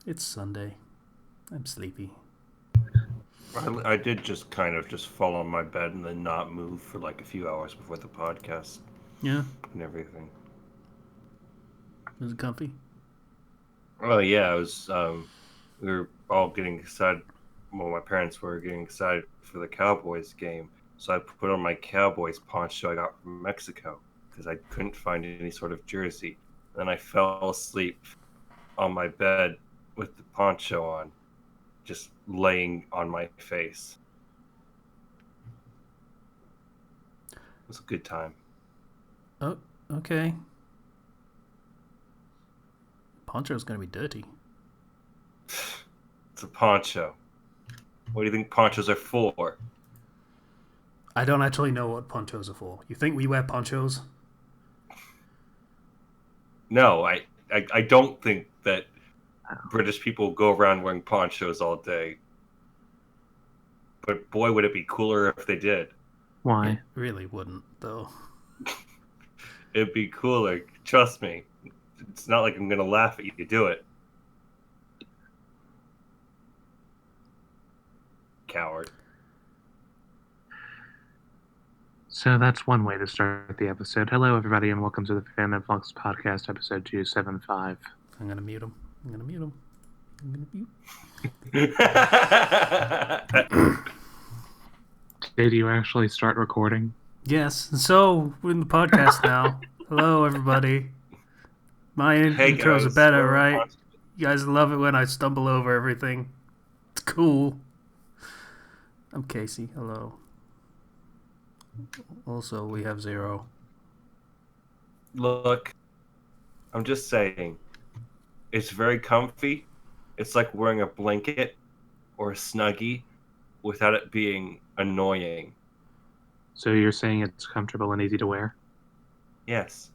It's Sunday. I'm sleepy. I did just kind of just fall on my bed and then not move for like a few hours before the podcast Yeah, and everything. is it comfy? Oh yeah, we were all getting excited. Well, my parents were getting excited for the Cowboys game, so I put on my Cowboys poncho I got from Mexico because I couldn't find any sort of jersey. Then I fell asleep on my bed with the poncho on, just laying on my face. It was a good time. Oh, okay. Poncho's gonna be dirty. It's a poncho. What do you think ponchos are for? I don't actually know what ponchos are for. You think we wear ponchos? No, I don't think that British people go around wearing ponchos all day. But boy, would it be cooler if they did. It Why? really wouldn't, though. It'd be cooler. Trust me. It's not like I'm going to laugh at you to do it. Coward. So that's one way to start the episode. Hello, everybody, and welcome to the Fandom Flux podcast, episode 275. I'm gonna mute him. I'm gonna mute him. I'm gonna mute. Did you actually start recording? Yes, so we're in the podcast now. Hello, everybody. My Hey intros are guys, better, we're right? on- You guys love it when I stumble over everything. It's cool. I'm Casey. Hello. Also, we have Zero. Look, I'm just saying. It's very comfy. It's like wearing a blanket or a snuggie without it being annoying. So you're saying it's comfortable and easy to wear? Yes,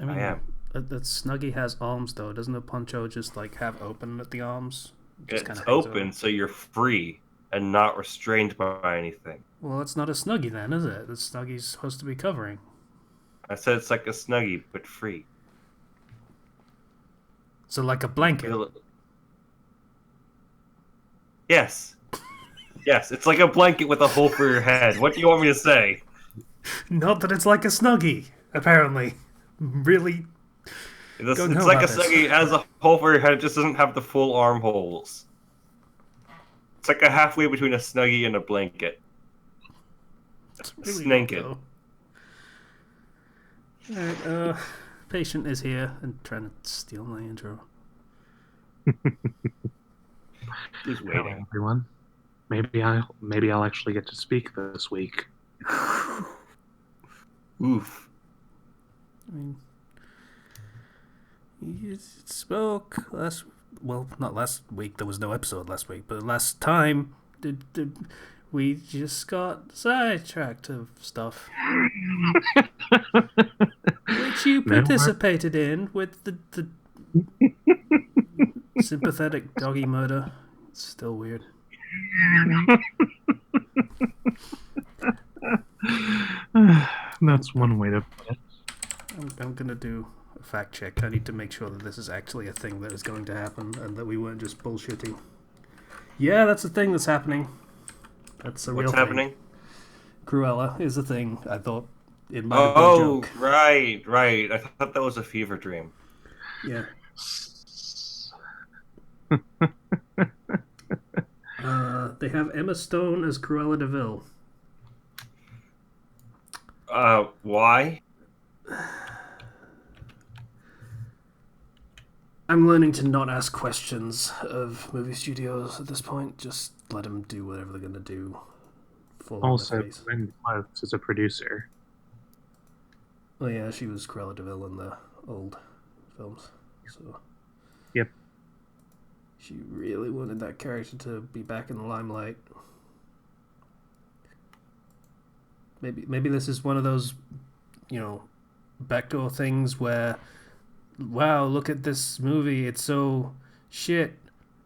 I mean, I am. that Snuggie has arms though. Doesn't a poncho just like have open at the arms? Just It's kinda hangs open over. so you're free and not restrained by anything. Well, it's not a Snuggie then, is it? The Snuggie's supposed to be covering. I said it's like a snuggie, but free. So like a blanket. Yes. Yes, it's like a blanket with a hole for your head. What do you want me to say? Not that it's like a Snuggie, apparently. Really? It's Go know like a about this. snuggie. It has a hole for your head. It just doesn't have the full armholes. It's like a halfway between a snuggie and a blanket. It's really Snake it. though. Alright, patient is here and trying to steal my intro. Who's Hello, waiting? everyone. Maybe I'll actually get to speak this week. Oof. I mean, you spoke last. Well, not last week. There was no episode last week, but last time, did we just got sidetracked of stuff, which you No, participated in with the sympathetic doggy murder. It's still weird. That's one way to put it. I'm gonna do a fact check. I need to make sure that this is actually a thing that is going to happen and that we weren't just bullshitting. Yeah, that's a thing that's happening. That's a real What's thing. happening? Cruella is a thing. I thought it might have been a Oh, joke. right. I thought that was a fever dream. Yeah. They have Emma Stone as Cruella de Vil. Why? I'm learning to not ask questions of movie studios at this point. Just let them do whatever they're gonna do. Fall on Also, their face. Glenn Close is a producer. Oh yeah, she was Cruella de Vil in the old films. So Yep. she really wanted that character to be back in the limelight. Maybe this is one of those, backdoor things where, wow, look at this movie, it's so shit,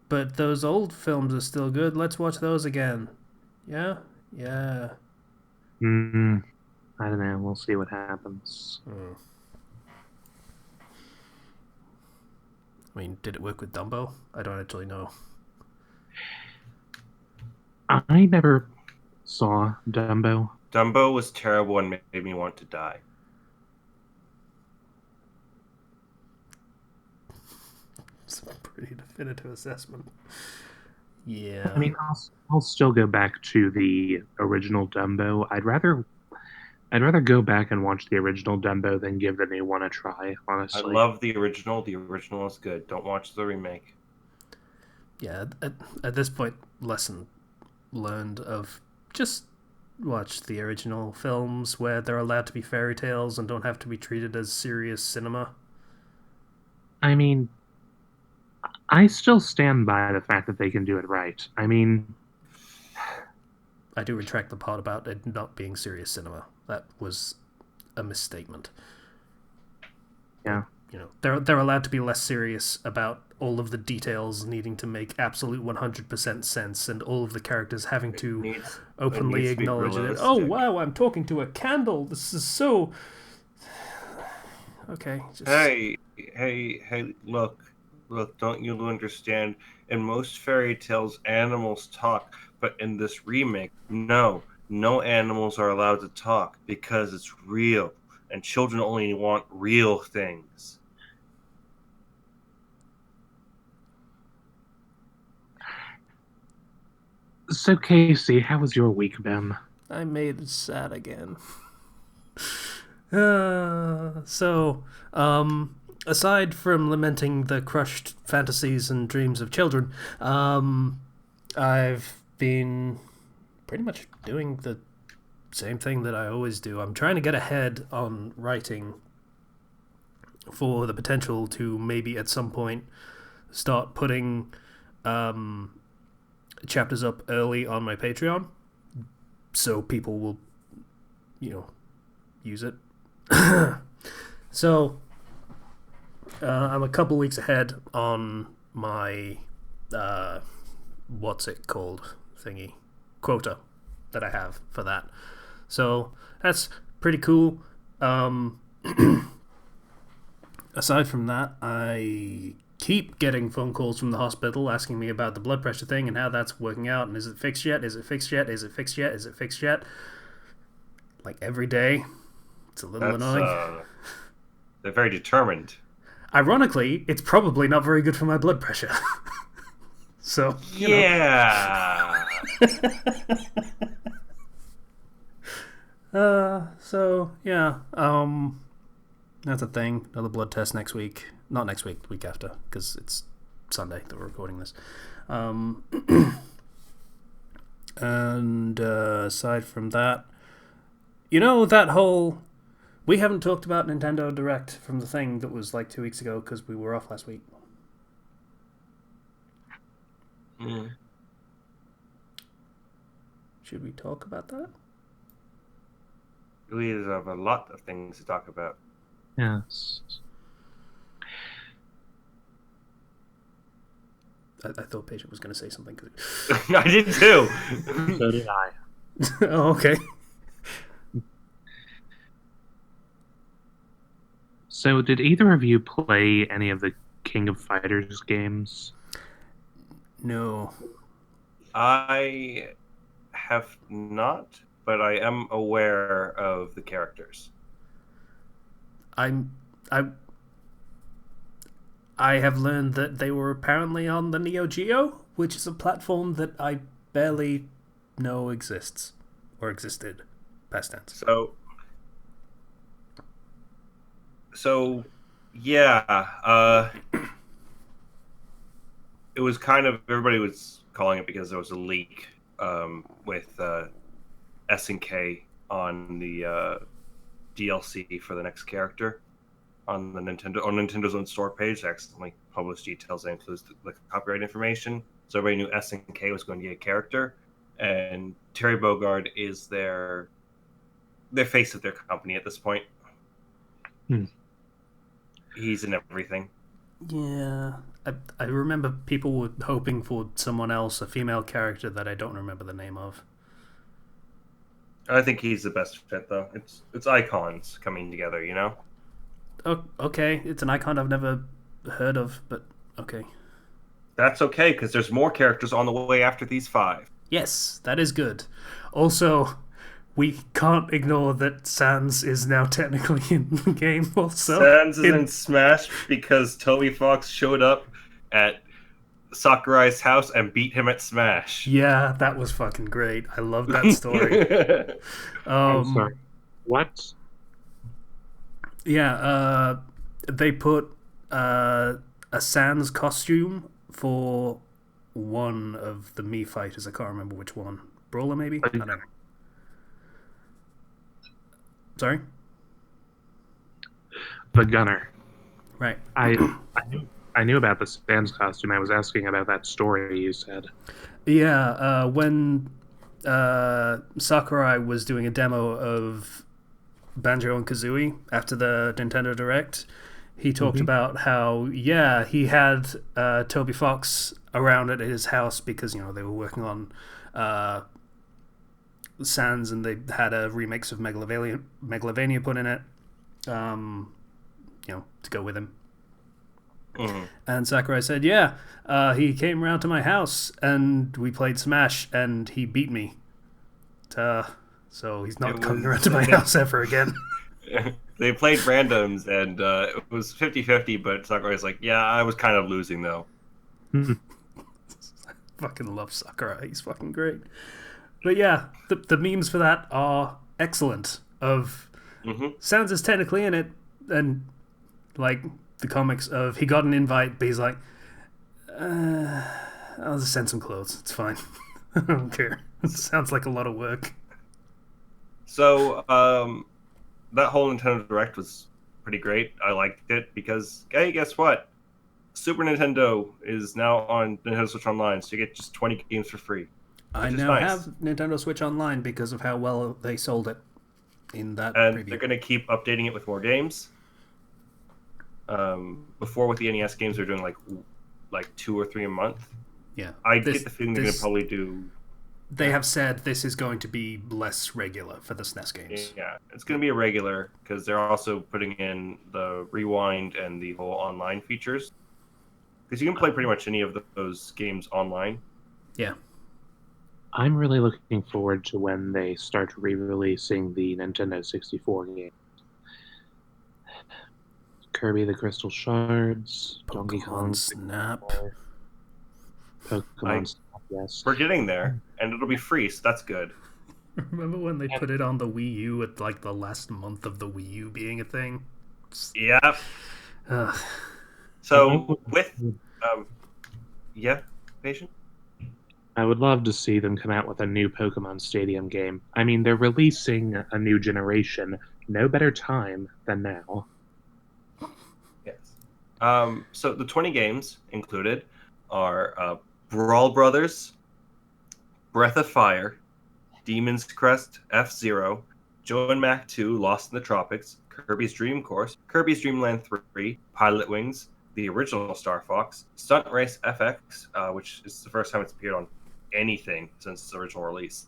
but those old films are still good. Let's watch those again. Yeah, yeah. I don't know. We'll see what happens. I mean, did it work with Dumbo? I don't actually know. I never saw Dumbo. Dumbo was terrible and made me want to die. It's a pretty definitive assessment. Yeah. I mean, I'll still go back to the original Dumbo. I'd rather go back and watch the original Dumbo than give the new one a try, honestly. I love the original. The original is good. Don't watch the remake. Yeah, at this point, lesson learned of just watch the original films where they're allowed to be fairy tales and don't have to be treated as serious cinema. I mean, I still stand by the fact that they can do it right. I mean, I do retract the part about it not being serious cinema. That was a misstatement. yeah. You know, they're allowed to be less serious about all of the details needing to make absolute 100% sense, and all of the characters having to openly needs to be acknowledge it. realistic. Oh wow, I'm talking to a candle. This is so. Okay. Just... Hey! Look! Don't you understand? In most fairy tales, animals talk, but in this remake, no animals are allowed to talk because it's real, and children only want real things. So, Casey, how was your week been? I made it sad again. Aside from lamenting the crushed fantasies and dreams of children, I've been pretty much doing the same thing that I always do. I'm trying to get ahead on writing for the potential to maybe at some point start putting chapters up early on my Patreon, so people will, use it. So I'm a couple weeks ahead on my what's it called thingy quota that I have for that. So that's pretty cool. Aside from that, I keep getting phone calls from the hospital asking me about the blood pressure thing and how that's working out, and is it fixed yet? Is it fixed yet? Is it fixed yet? Is it fixed yet? Like every day. It's a little annoying. They're very determined. Ironically, it's probably not very good for my blood pressure. So, yeah. That's a thing. Another blood test next week. Not next week, the week after, because it's Sunday that we're recording this. And aside from that, that whole... We haven't talked about Nintendo Direct from the thing that was like 2 weeks ago because we were off last week. Mm. Should we talk about that? We have a lot of things to talk about. Yes. I thought Patient was going to say something. I did too. So did I. Oh, okay. So, did either of you play any of the King of Fighters games? No. I have not, but I am aware of the characters. I have learned that they were apparently on the Neo Geo, which is a platform that I barely know exists or existed. Past tense. So yeah, it was kind of, everybody was calling it because there was a leak with SNK on the DLC for the next character on Nintendo's own store page. They accidentally published details that includes the copyright information, so everybody knew SNK was going to get a character, and Terry Bogard is their face of their company at this point. He's in everything. Yeah, I remember people were hoping for someone else, a female character that I don't remember the name of. I think he's the best fit, though. It's icons coming together, Oh, okay, it's an icon I've never heard of, but Okay. That's okay, because there's more characters on the way after these 5. Yes, that is good. Also, we can't ignore that Sans is now technically in the game also. Sans is in Smash because Toby Fox showed up at Sakurai's house and beat him at Smash. Yeah, that was fucking great. I love that story. I'm sorry. What? Yeah, they put a Sans costume for one of the Mii fighters. I can't remember which one. Brawler, maybe? I don't know. Sorry? The gunner. Right. I knew about the Sans costume. I was asking about that story you said. Yeah, when Sakurai was doing a demo of Banjo and Kazooie after the Nintendo Direct, he talked about how, yeah, he had Toby Fox around at his house because, you know, they were working on Sans and they had a remix of Megalovania put in it, you know, to go with him. And Sakurai said, yeah, he came around to my house and we played Smash and he beat me. So he's not coming around to my house ever again. They played randoms and it was 50-50, but Sakurai's like, yeah, I was kind of losing though. Fucking love Sakurai. He's fucking great. But yeah, the memes for that are excellent. Of Sans is technically in it, and like the comics of he got an invite, but he's like, I'll just send some clothes. It's fine. I don't care. It sounds like a lot of work. So that whole Nintendo Direct was pretty great. I liked it because, hey, guess what? Super Nintendo is now on Nintendo Switch Online, so you get just 20 games for free. I now have Nintendo Switch Online because of how well they sold it in that and preview. They're going to keep updating it with more games. Before with the NES games, they're doing like 2 or 3 a month. Yeah, I get the feeling they're going to probably do. They have said this is going to be less regular for the SNES games. Yeah, it's going to be a regular because they're also putting in the rewind and the whole online features. Because you can play pretty much any of those games online. Yeah. I'm really looking forward to when they start re-releasing the Nintendo 64 games. Kirby the Crystal Shards, Donkey Kong Snap. Pokemon Snap, yes. We're getting there, and it'll be free, so that's good. Remember when they put it on the Wii U at like the last month of the Wii U being a thing? Yeah. So with yeah, patient. I would love to see them come out with a new Pokemon Stadium game. I mean, they're releasing a new generation. No better time than now. Yes. So the 20 games included are Brawl Brothers, Breath of Fire, Demon's Crest, F-Zero, Joe and Mac 2, Lost in the Tropics, Kirby's Dream Course, Kirby's Dream Land 3, Pilot Wings, the original Star Fox, Stunt Race FX, which is the first time it's appeared on anything since its original release,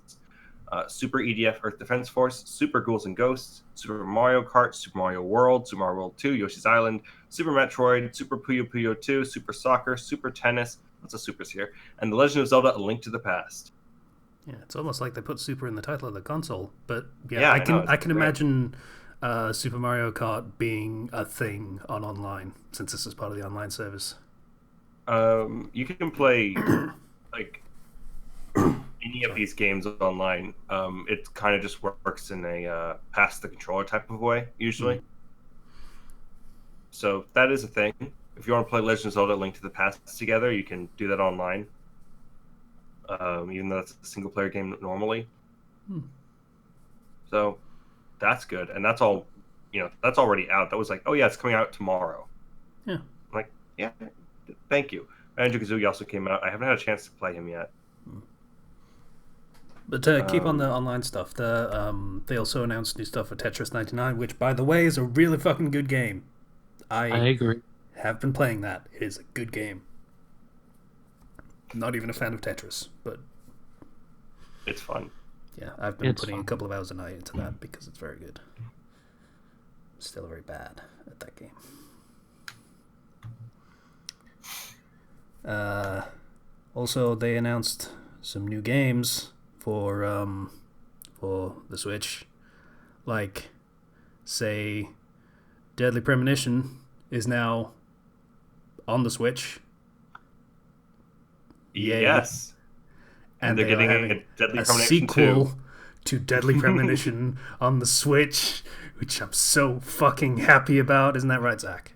Super EDF Earth Defense Force, Super Ghouls and Ghosts, Super Mario Kart, Super Mario World, Super Mario World 2, Yoshi's Island, Super Metroid, Super Puyo Puyo 2, Super Soccer, Super Tennis, lots of supers here, and The Legend of Zelda: A Link to the Past. Yeah, it's almost like they put Super in the title of the console, but Yeah, I can imagine Super Mario Kart being a thing on online since this is part of the online service. You can play like any of these games online. It kind of just works in a pass the controller type of way usually. So that is a thing. If you want to play Legend of Zelda: Link to the Past together, you can do that online. Even though it's a single player game normally. So that's good. And that's all, that's already out. That was like, oh yeah, it's coming out tomorrow. Yeah. I'm like, yeah, thank you. Banjo-Kazooie also came out. I haven't had a chance to play him yet. But to keep on the online stuff, they also announced new stuff for Tetris 99, which, by the way, is a really fucking good game. I agree. Have been playing that. It is a good game. Not even a fan of Tetris, but it's fun. Yeah, I've been putting a couple of hours a night into that because it's very good. Still very bad at that game. Uh, Also, they announced some new games for the Switch, like say Deadly Premonition is now on the Switch. Yay! Yes. And they're they are getting having a Deadly a Premonition 2. sequel to Deadly Premonition on the Switch, which I'm so fucking happy about. Isn't that right, Zach?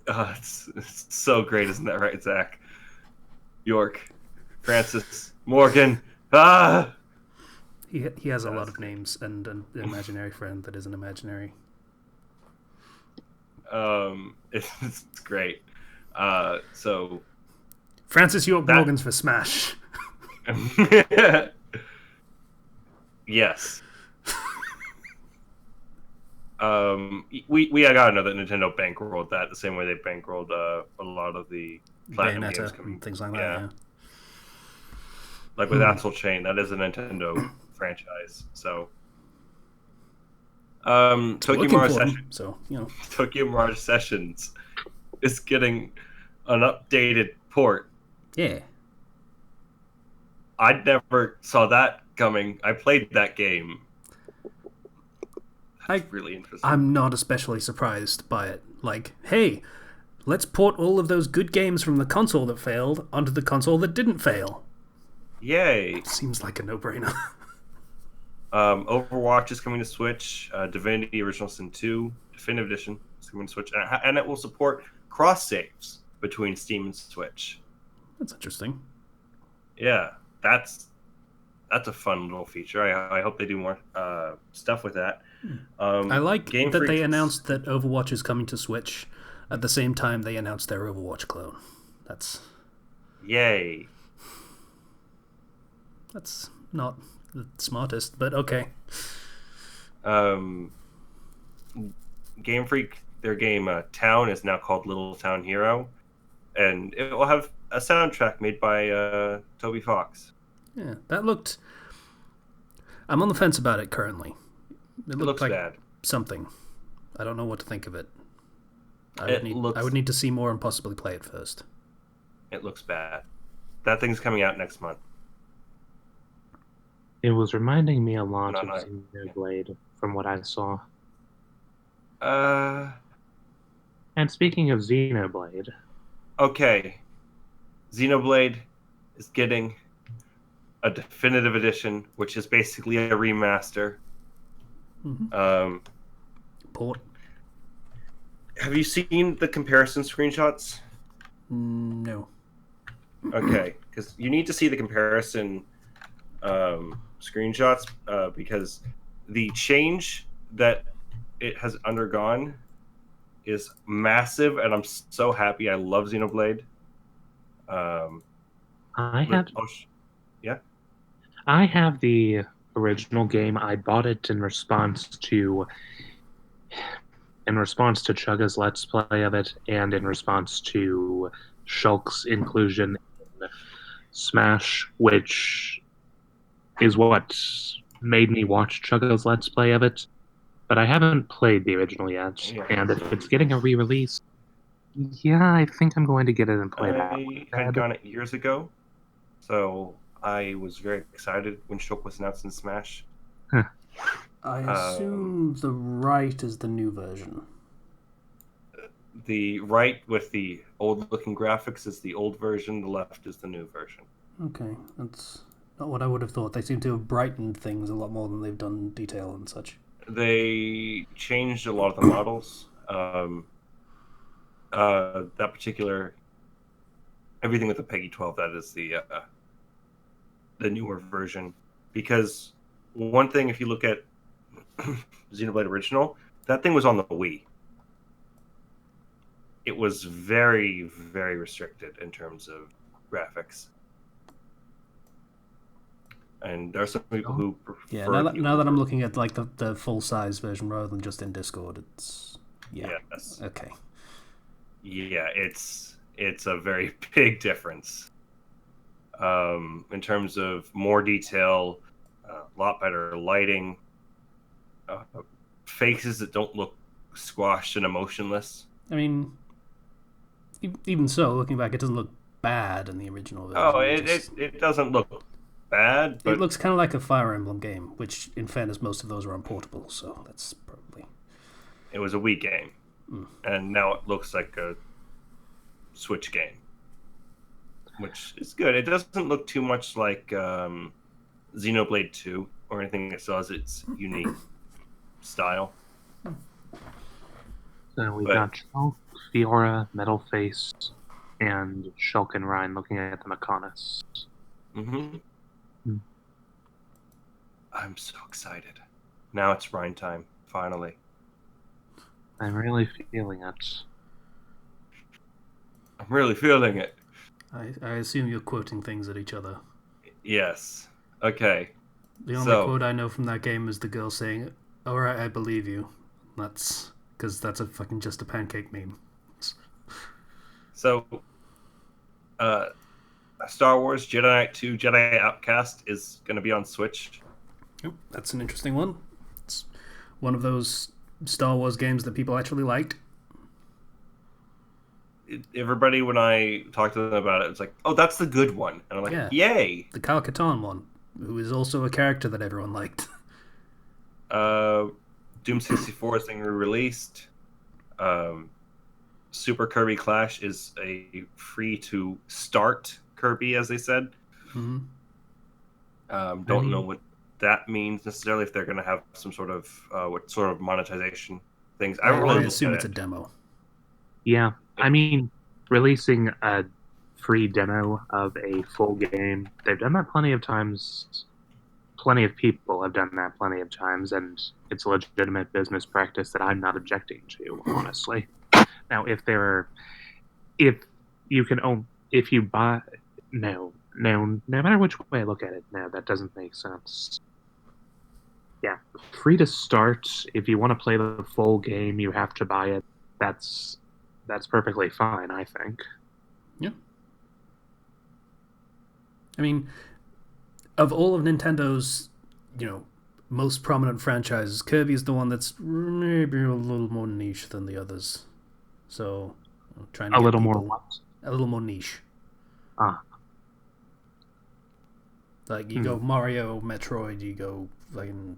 It's so great, isn't that right, Zach? York, Francis, Morgan. Ah! He has a lot of names and an imaginary friend that isn't imaginary. It's great. So Francis York that Morgan's for Smash. yes. We got to know that Nintendo bankrolled that the same way they bankrolled a lot of the Platinum Bayonetta games coming. and things like that. Yeah. Yeah. Like with Astral Chain, that is a Nintendo franchise. So, Tokyo Mirage Sessions. So Tokyo Mirage Sessions is getting an updated port. Yeah. I never saw that coming. I played that game. That's really interesting. I'm not especially surprised by it. Like, hey, let's port all of those good games from the console that failed onto the console that didn't fail. Yay! Seems like a no-brainer. Overwatch is coming to Switch. Divinity Original Sin 2 Definitive Edition is coming to Switch, and it will support cross saves between Steam and Switch. That's interesting. Yeah, that's a fun little feature. I hope they do more stuff with that. I like Game that Freak they announced that Overwatch is coming to Switch at the same time they announced their Overwatch clone. That's yay. That's not the smartest, but okay. Game Freak, their game Town is now called Little Town Hero, and it will have a soundtrack made by Toby Fox. Yeah, that looked... I'm on the fence about it currently. It looks like bad. Something. I don't know what to think of it. I would need to see more and possibly play it first. It looks bad. That thing's coming out next month. It was reminding me a lot of Xenoblade from what I saw. And speaking of Xenoblade... Okay. Xenoblade is getting a definitive edition, which is basically a remaster. Mm-hmm. Port. Have you seen the comparison screenshots? No. Okay, because you need to see the comparison screenshots because the change that it has undergone is massive, and I'm so happy. I love Xenoblade. I have the original game. I bought it in response to Chugga's Let's Play of it, and in response to Shulk's inclusion in Smash, which is what made me watch Chugga's Let's Play of it. But I haven't played the original yet, and if it's getting a re-release, yeah, I think I'm going to get it and play that. I had gotten it years ago, so I was very excited when Shulk was announced in Smash. Huh. I assume the right is the new version. The right with the old-looking graphics is the old version. The left is the new version. Okay, that's not what I would have thought. They seem to have brightened things a lot more than they've done detail and such. They changed a lot of the models. That particular everything with the Peggy 12, that is the newer version. Because one thing, if you look at Xenoblade Original, that thing was on the Wii. It was very, very restricted in terms of graphics. And there are some people who prefer... Yeah, now that I'm looking at like the full-size version rather than just in Discord, it's... Yeah. Yes. Okay. Yeah, it's a very big difference. In terms of more detail, a lot better lighting, faces that don't look squashed and emotionless. I mean, even so, looking back, it doesn't look bad in the original version. Oh, it doesn't look bad, It but looks kind of like a Fire Emblem game, which, in fairness, most of those are unportable, so that's probably... it was a Wii game, and now it looks like a Switch game, which is good. It doesn't look too much like Xenoblade 2 or anything that still has its unique style. So we But- got Shulk, Fiora, Metalface, and Shulk and Ryan looking at the Mechonis. Mm-hmm. Hmm. I'm so excited. Now it's Rhine time, finally. I'm really feeling it. I'm really feeling it. I assume you're quoting things at each other. Yes. Okay. The only quote I know from that game is the girl saying, "Alright, I believe you." That's... because that's a fucking Just a Pancake meme. So, Star Wars Jedi Knight 2 Jedi Outcast is going to be on Switch. Yep, that's an interesting one. It's one of those Star Wars games that people actually liked. Everybody, when I talk to them about it, it's like, oh, that's the good one. And I'm like, Yeah. yay! The Kyle Katarn one, who is also a character that everyone liked. Doom 64 is being re-released. Super Kirby Clash is a free-to-start Kirby, as they said. Mm-hmm. Don't know what that means necessarily, if they're going to have some sort of what sort of monetization things. I haven't really looked assume at it's it. a demo. Yeah, I mean, releasing a free demo of a full game, they've done that plenty of times. Plenty of people have done that plenty of times, and it's a legitimate business practice that I'm not objecting to, honestly. Now, if you can own, if you buy, no matter which way I look at it, no, that doesn't make sense. Yeah, free to start. If you want to play the full game, you have to buy it. That's perfectly fine, I think. Yeah. I mean, of all of Nintendo's, most prominent franchises, Kirby is the one that's maybe a little more niche than the others. So, I'm trying to A get little more people what? a little more niche. Ah, Like you go Mario, Metroid, you go fucking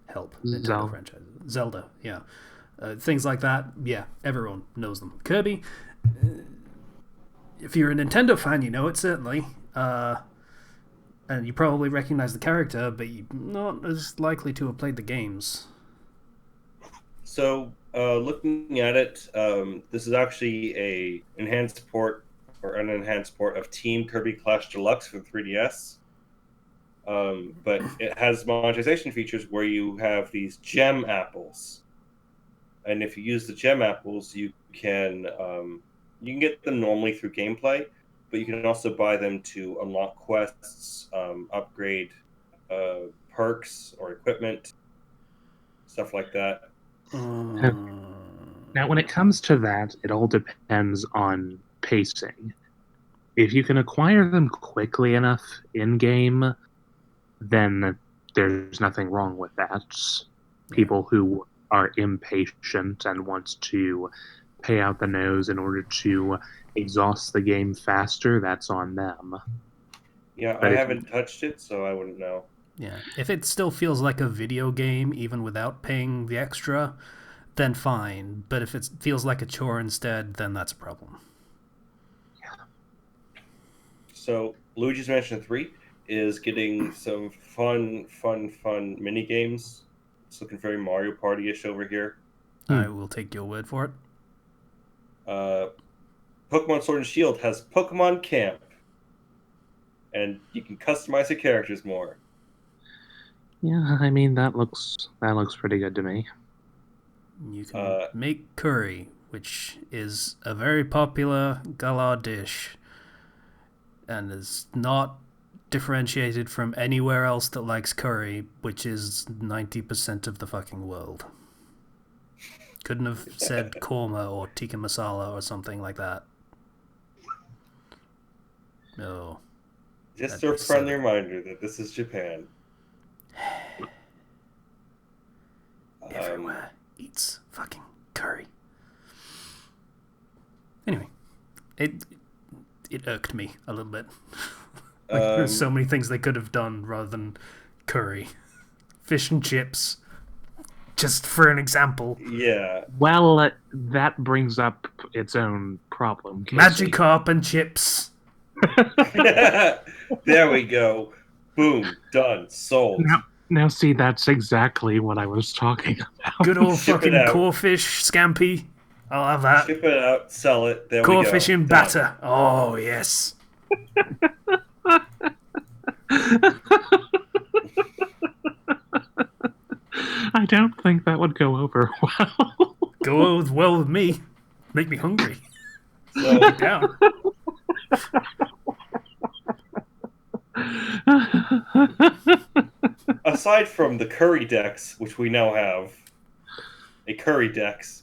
help Nintendo Zelda. franchise, Zelda, yeah, things like that. Yeah, everyone knows them. Kirby, if you're a Nintendo fan, you know it certainly, and you probably recognize the character, but you're not as likely to have played the games. So, looking at it, this is actually an enhanced port of Team Kirby Clash Deluxe for 3DS. But it has monetization features where you have these gem apples, and if you use the gem apples, you can get them normally through gameplay, but you can also buy them to unlock quests, upgrade perks or equipment, stuff like that. Now, when it comes to that, it all depends on pacing. If you can acquire them quickly enough in game, then there's nothing wrong with that. People who are impatient and want to pay out the nose in order to exhaust the game faster, that's on them. Yeah, But I if- haven't touched it, so I wouldn't know. Yeah, if it still feels like a video game, even without paying the extra, then fine. But if it feels like a chore instead, then that's a problem. So, Luigi's Mansion 3 is getting some fun mini games. It's looking very Mario Party-ish over here. I will take your word for it. Pokemon Sword and Shield has Pokemon Camp, and you can customize your characters more. Yeah, I mean that looks pretty good to me. You can make curry, which is a very popular Galar dish, and is not differentiated from anywhere else that likes curry, which is 90% of the fucking world. Couldn't have said korma or tikka masala or something like that. No. Just a friendly reminder that this is Japan. Everywhere eats fucking curry. Anyway, it irked me a little bit. Like there's so many things they could have done rather than curry, fish and chips. Just for an example. Yeah. Well, that brings up its own problem. Casey. Magikarp and chips. There we go. Boom. Done. Sold. Now, see, that's exactly what I was talking about. Good old Ship fucking it out. Corfish Scampi. I'll have that. Ship it out. Sell it. There we go. Corfish in Done. batter. Oh, yes. I don't think that would go over well. Go well with me. Make me hungry. So, Down. aside from the curry decks, which we now have, a curry decks.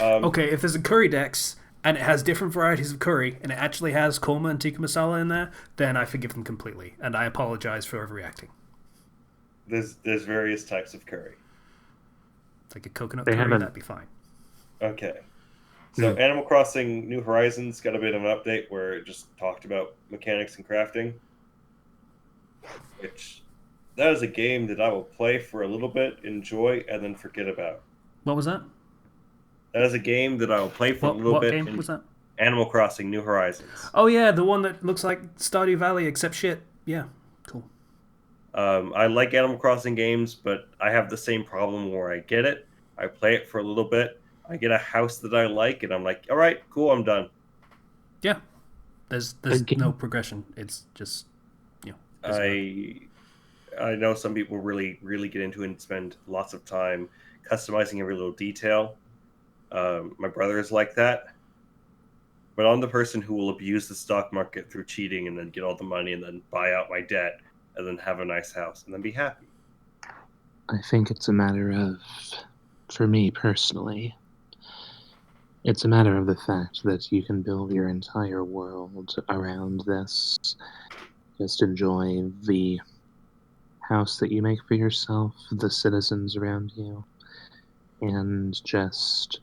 Okay, if there's a curry dex and it has different varieties of curry and it actually has korma and tikka masala in there, then I forgive them completely and I apologize for overreacting. There's various types of curry. Like a coconut They curry, haven't- Mm-hmm. that'd be fine. Okay. So Animal Crossing New Horizons got a bit of an update where it just talked about mechanics and crafting. Which, that is a game that I will play for a little bit, enjoy, and then forget about. What was that? That is a game that I will play for a little What bit. game and was that? Animal Crossing New Horizons. Oh yeah, the one that looks like Stardew Valley except shit. Yeah, cool. I like Animal Crossing games, but I have the same problem where I get it, I play it for a little bit, I get a house that I like, and I'm like, all right, cool, I'm done. Yeah, there's Again. no progression. It's just I know some people really get into it and spend lots of time customizing every little detail. My brother is like that, but I'm the person who will abuse the stock market through cheating and then get all the money and then buy out my debt and then have a nice house and then be happy. I think it's a matter of, for me personally, it's a matter of the fact that you can build your entire world around this. Just enjoy the house that you make for yourself, the citizens around you, and just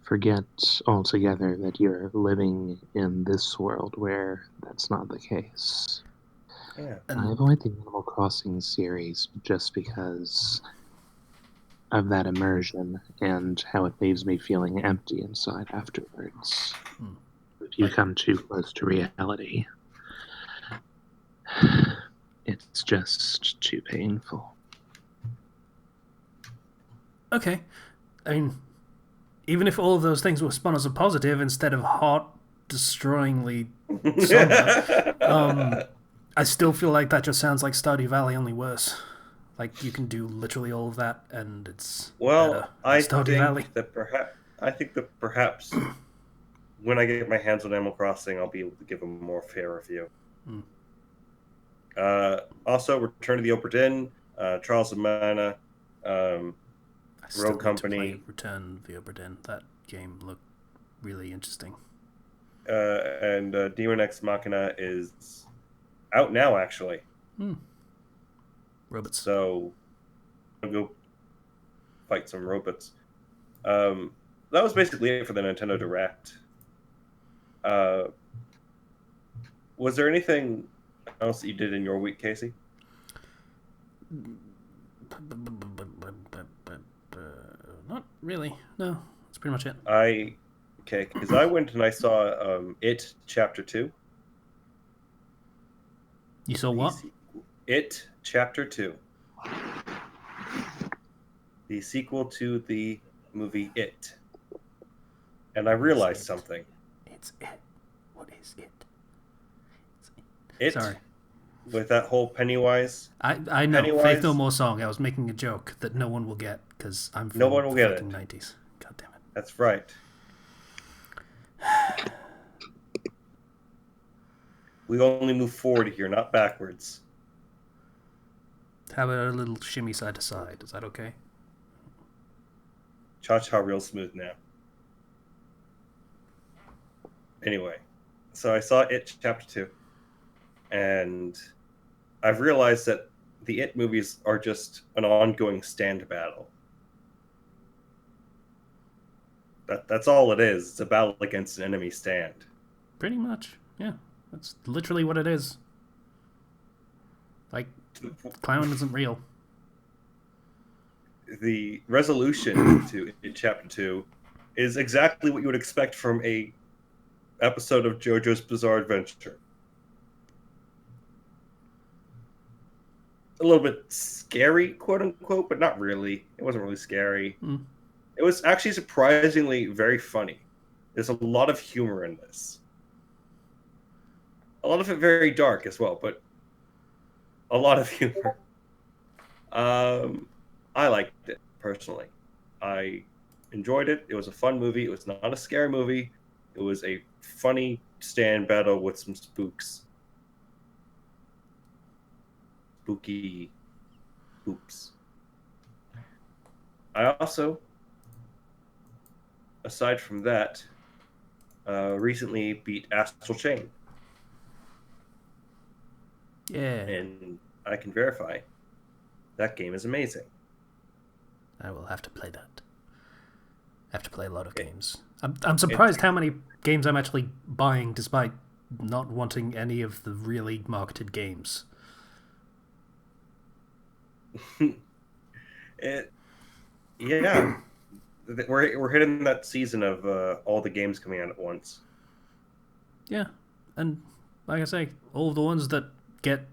forget altogether that you're living in this world where that's not the case. Yeah. I avoid the Animal Crossing series just because of that immersion and how it leaves me feeling empty inside afterwards. If you come too close to reality, it's just too painful. okay. I mean, even if all of those things were spun as a positive instead of heart-destroyingly somber, I still feel like that just sounds like Stardew Valley, only worse. Like you can do literally all of that, and it's Well, better I than Stardew Valley. think that perhaps when I get my hands on Animal Crossing, I'll be able to give a more fair review. Also, Return to the Obra Dinn, Trials of Mana, I still need Company. to play Return the Obra Dinn. That game looked really interesting. and Demon Ex Machina is out now, actually. Robots. So, I'll go fight some robots. That was basically it for the Nintendo Direct. Was there anything else that you did in your week, Casey? Not really. No, that's pretty much it. Okay, because I went and I saw It Chapter 2. You saw what? It Chapter 2. The sequel to the movie It. And I realized something. It's it. What is it? It, Sorry. with that whole Pennywise. I know. Pennywise. Faith No More song. I was making a joke that no one will get because I'm from No one will the get fucking it. 90s. God damn it. That's right. We only move forward here, not backwards. How about a little shimmy side to side? Is that okay? Cha-cha real smooth now. Anyway, so I saw It Chapter 2. And I've realized that the It movies are just an ongoing stand battle. That's all it is. It's a battle against an enemy stand. Pretty much, yeah. That's literally what it is. Like, clown isn't real. The resolution to in chapter 2 is exactly what you would expect from a episode of JoJo's Bizarre Adventure. A little bit scary, quote unquote, but not really. It wasn't really scary. Mm. It was actually surprisingly very funny. There's a lot of humor in this. A lot of it very dark as well, but a lot of humor. I liked it personally. I enjoyed it. It was a fun movie. It was not a scary movie. It was a funny stand battle with some spooky hoops. I also, aside from that, recently beat Astral Chain, Yeah. and I can verify that game is amazing. I will have to play that. I have to play a lot of games. I'm surprised how many games I'm actually buying despite not wanting any of the really marketed games. Yeah, we're hitting that season of all the games coming out at once. Yeah, and like I say, all of the ones that get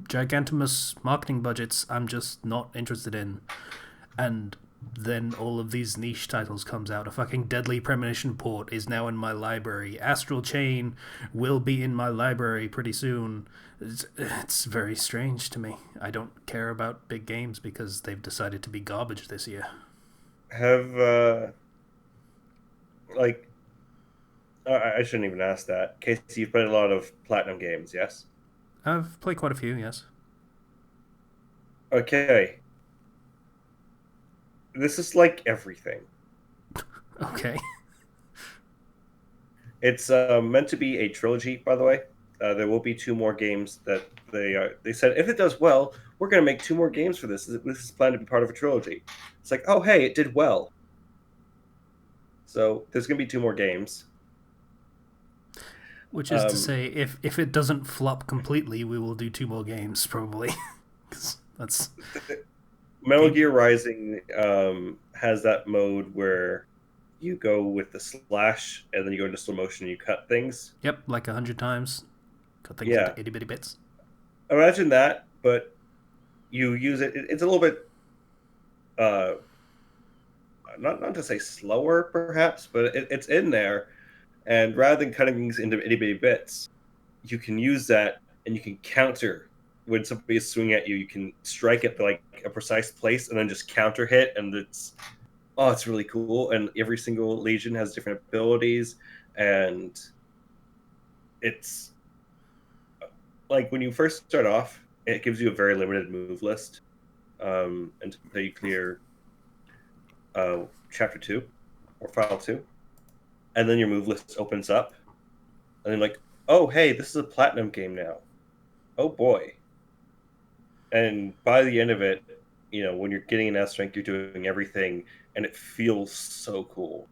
gigantimous marketing budgets, I'm just not interested in. And then all of these niche titles comes out. A fucking Deadly Premonition port is now in my library. Astral Chain will be in my library pretty soon. It's very strange to me. I don't care about big games because they've decided to be garbage this year. Have like I shouldn't even ask that. Casey, you've played a lot of Platinum games, yes? I've played quite a few, yes. Okay. This is like everything. Okay. It's meant to be a trilogy, by the way. There will be 2 more games that they said if it does well, we're going to make 2 more games for this. This is planned to be part of a trilogy. It's like, oh hey, it did well. So there's going to be 2 more games. Which is to say, if it doesn't flop completely, we will do 2 more games, probably. 'Cause that's... Metal Gear Rising has that mode where you go with the slash and then you go into slow motion and you cut things. Yep, like 100 times. Cut things Yeah. into itty bitty bits. Imagine that, but you use it. It's a little bit, not to say slower, perhaps, but it's in there. And rather than cutting things into itty bitty bits, you can use that and you can counter when somebody is swinging at you. You can strike at like a precise place and then just counter hit, and it's really cool. And every single legion has different abilities, and it's like when you first start off, it gives you a very limited move list until you clear chapter 2 or file 2, and then your move list opens up, and then like, oh hey, this is a platinum game now. Oh boy. And by the end of it, when you're getting an S rank, you're doing everything, and it feels so cool.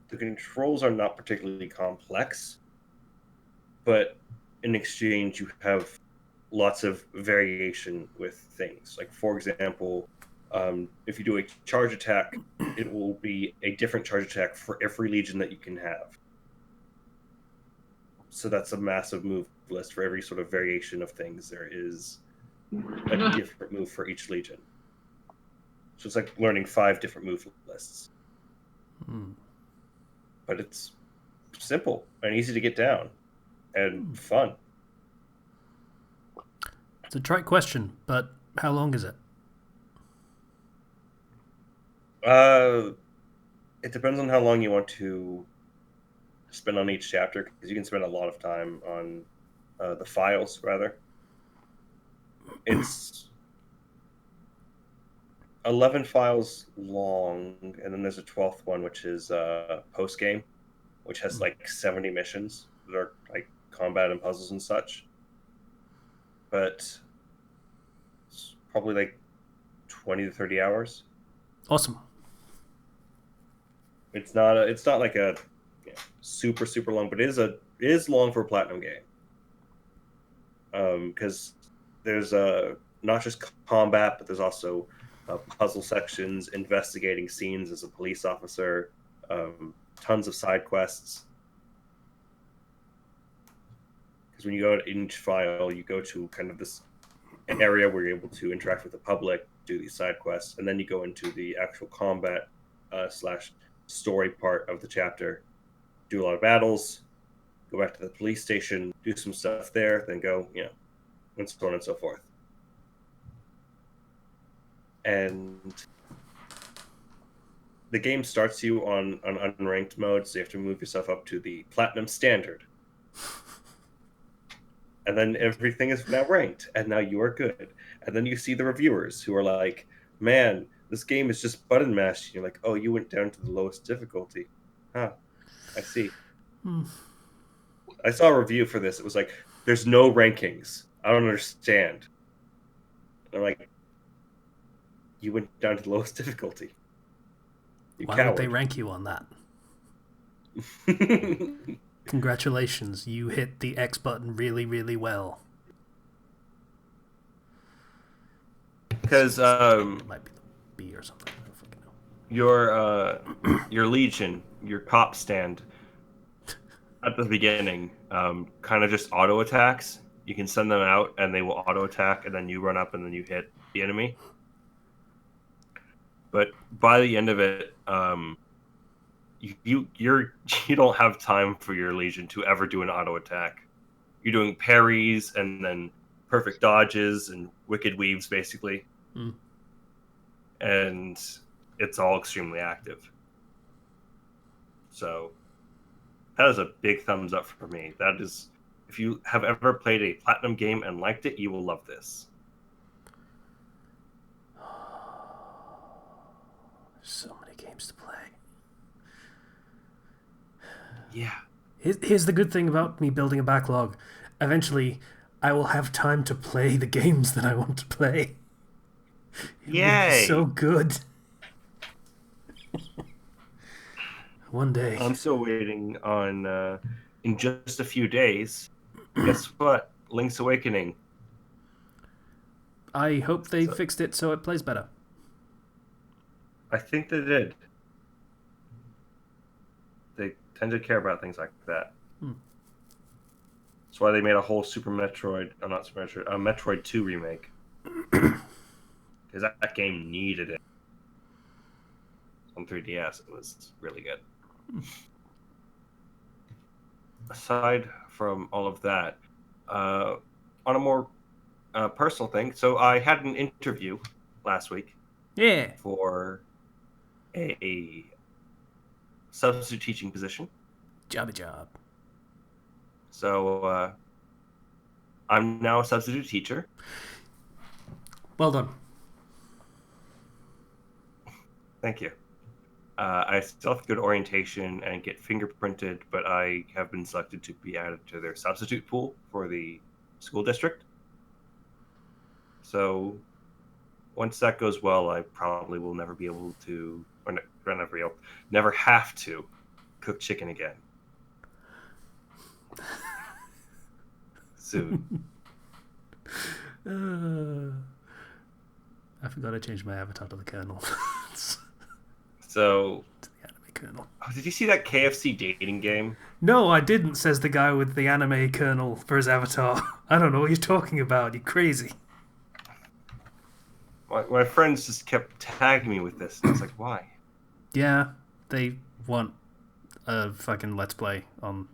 The controls are not particularly complex, but in exchange, you have lots of variation with things. Like, for example, if you do a charge attack, it will be a different charge attack for every legion that you can have. So that's a massive move list for every sort of variation of things. There is a different move for each legion. So it's like learning 5 different move lists. But it's simple and easy to get down and fun. It's a trite question, but how long is it? It depends on how long you want to spend on each chapter, because you can spend a lot of time on the files, rather. It's 11 files long, and then there's a 12th one, which is post game, which has like 70 missions that are like combat and puzzles and such. But it's probably like 20 to 30 hours. Awesome. It's not like a super long, but it is long for a platinum game. Because there's not just combat, but there's also puzzle sections, investigating scenes as a police officer, tons of side quests. Because when you go to each file, you go to kind of this area where you're able to interact with the public, do these side quests, and then you go into the actual combat slash story part of the chapter, do a lot of battles, go back to the police station, do some stuff there, then go, and so on and so forth. And the game starts you on unranked mode, so you have to move yourself up to the platinum standard. And then everything is now ranked, and now you are good. And then you see the reviewers who are like, man, this game is just button mashed. You're like, oh, you went down to the lowest difficulty. Huh, I see. I saw a review for this. It was like, there's no rankings. I don't understand. And I'm like, you went down to the lowest difficulty. Why would they rank you on that? Congratulations, you hit the X button really, really well. Because it might be the B or something. I don't fucking know. Your Legion, your cop stand at the beginning, kind of just auto attacks. You can send them out, and they will auto attack, and then you run up, and then you hit the enemy. But by the end of it, you don't have time for your Legion to ever do an auto attack. You're doing parries and then perfect dodges and wicked weaves, basically. And it's all extremely active. So that is a big thumbs up for me. That is, if you have ever played a platinum game and liked it, you will love this. So many games to play. Yeah. Here's the good thing about me building a backlog. Eventually, I will have time to play the games that I want to play. Yay! So good. One day. I'm still waiting on, in just a few days, guess what? Link's Awakening. I hope they fixed it so it plays better. I think they did. They tend to care about things like that. That's why they made a whole Metroid 2 remake. Because that game needed it. On 3DS, it was really good. Aside from all of that, on a more personal thing, so I had an interview last week. Yeah. For a substitute teaching position. Jobby job. So I'm now a substitute teacher. Well done. Thank you. I still have to go to orientation and get fingerprinted, but I have been selected to be added to their substitute pool for the school district. So once that goes well, I probably will never be able to, or never have to cook chicken again. Soon. I forgot to change my avatar to the Colonel. So, to the anime Colonel. Oh, did you see that KFC dating game? No, I didn't, says the guy with the anime Colonel for his avatar. I don't know what you're talking about. You crazy. My friends just kept tagging me with this, and I was like, why? Yeah, they want a fucking Let's Play on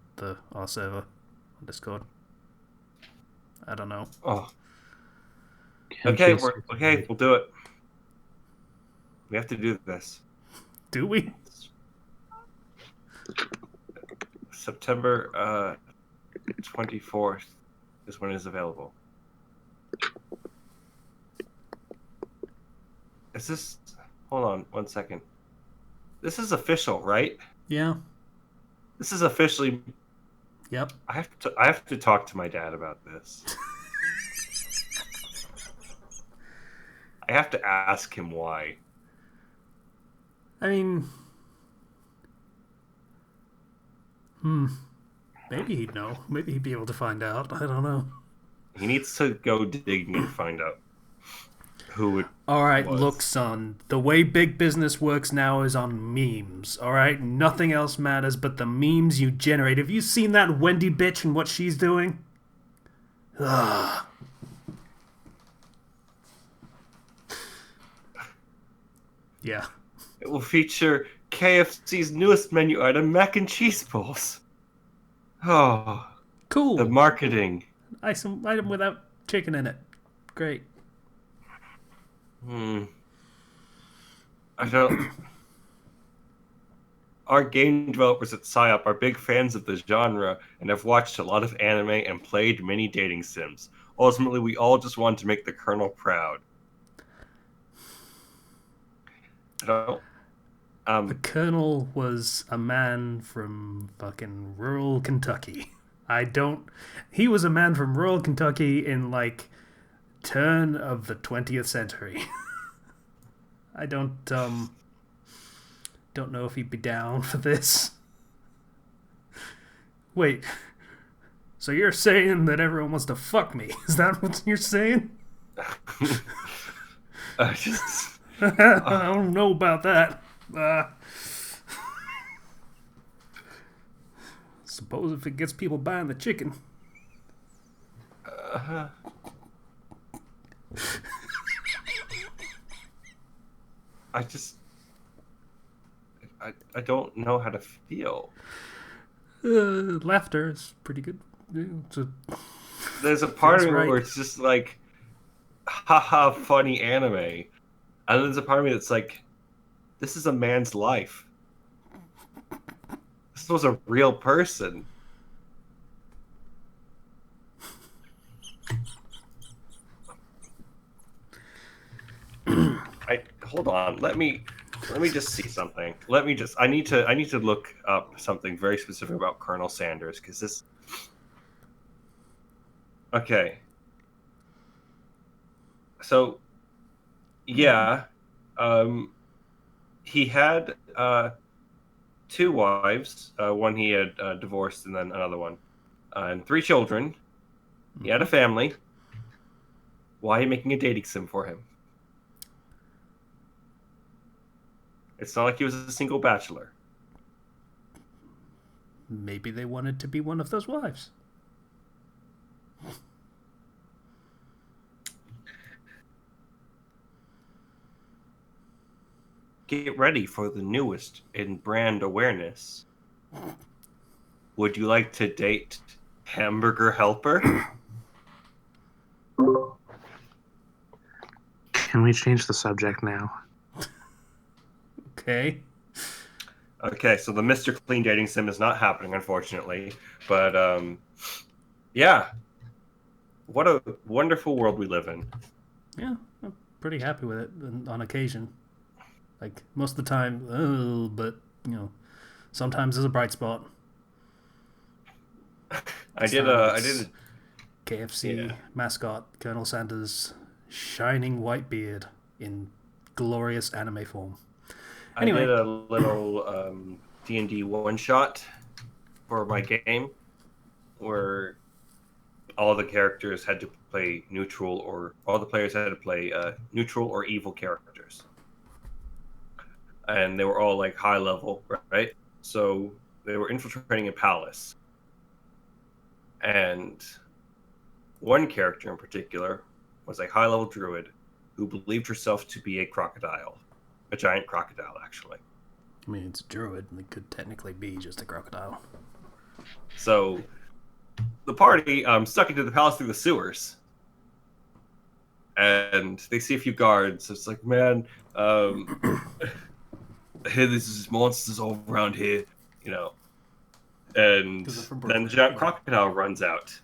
our server on Discord. I don't know. Oh. Okay, we'll do it. We have to do this. Do we? September 24th is when it is available. Is this... Hold on 1 second. This is official, right? Yeah. This is officially... Yep. I have to talk to my dad about this. I have to ask him why. I mean, Maybe he'd know. Maybe he'd be able to find out. I don't know. He needs to go digging and find out who it Alright, look, was. son. The way big business works now is on memes, alright? Nothing else matters but the memes you generate. Have you seen that Wendy bitch and what she's doing? Ugh. Yeah. It will feature KFC's newest menu item, mac and cheese balls. Oh, the Cool. marketing. Item without chicken in it. Great. I don't. Our game developers at PsyOp are big fans of the genre and have watched a lot of anime and played many dating sims. Ultimately, we all just want to make the Colonel proud. I don't. The Colonel was a man from fucking rural Kentucky. I don't. He was a man from rural Kentucky in, like, turn of the 20th century. I don't know if he'd be down for this. Wait, so you're saying that everyone wants to fuck me? Is that what you're saying? I just. I don't know about that. Suppose if it gets people buying the chicken. I just. I don't know how to feel. Laughter is pretty good. There's a part of Feels me right. where it's just like, haha, funny anime. And then there's a part of me that's like, this is a man's life. This was a real person. Hold on. Let me just see something. I need to look up something very specific about Colonel Sanders because this. Okay. So, yeah, he had two wives. One he had divorced, and then another one, and three children. He had a family. Why are you making a dating sim for him? It's not like he was a single bachelor. Maybe they wanted to be one of those wives. Get ready for the newest in brand awareness. Would you like to date Hamburger Helper? Can we change the subject now? Okay. Okay, so the Mr. Clean dating sim is not happening, unfortunately. But, yeah. What a wonderful world we live in. Yeah, I'm pretty happy with it on occasion. Like, most of the time, but, sometimes there's a bright spot. I did a KFC yeah. mascot, Colonel Sanders' shining white beard in glorious anime form. Anyway. I did a little D&D one-shot for my game where all the characters had to play neutral, or all the players had to play neutral or evil characters. And they were all like high level, right? So they were infiltrating a palace. And one character in particular was a high level druid who believed herself to be a crocodile. A giant crocodile, actually. I mean, it's a druid, and it could technically be just a crocodile. So the party stuck into the palace through the sewers. And they see a few guards. It's like, man, hey, there's monsters all around here, And then the giant crocodile runs out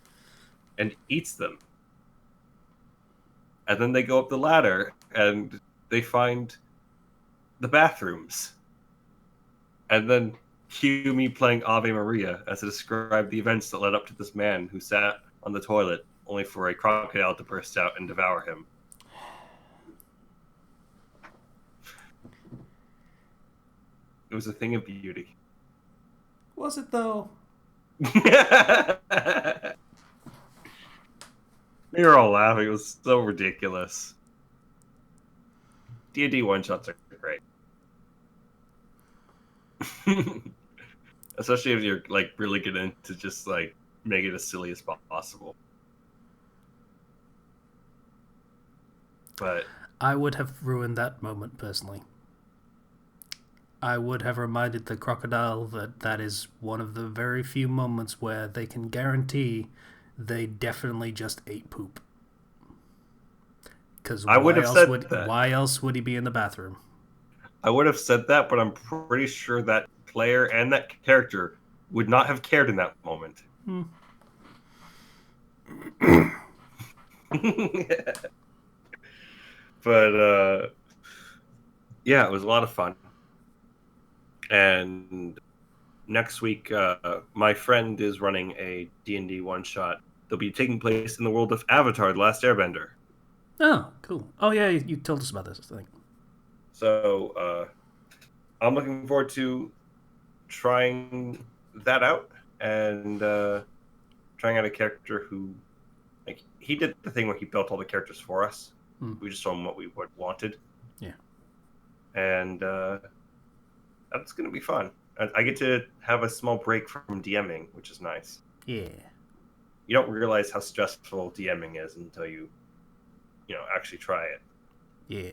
and eats them. And then they go up the ladder and they find the bathrooms. And then cue me playing Ave Maria as I describe the events that led up to this man who sat on the toilet only for a crocodile to burst out and devour him. It was a thing of beauty. Was it, though? We were all laughing. It was so ridiculous. D&D one-shots are great. Especially if you're like really getting into just like make it as silly as possible. But I would have ruined that moment personally. I would have reminded the crocodile that that is one of the very few moments where they can guarantee they definitely just ate poop. Because I would have said that. Why else would he be in the bathroom? I would have said that, but I'm pretty sure that player and that character would not have cared in that moment. But yeah, it was a lot of fun. And next week, my friend is running a D&D one-shot. They'll be taking place in the world of Avatar: The Last Airbender. Oh, cool. Oh, yeah, you told us about this, I think. So I'm looking forward to trying that out and trying out a character who, like, he did the thing where he built all the characters for us. We just told him what we wanted. Yeah. And that's going to be fun. I get to have a small break from DMing, which is nice. Yeah. You don't realize how stressful DMing is until you actually try it. Yeah.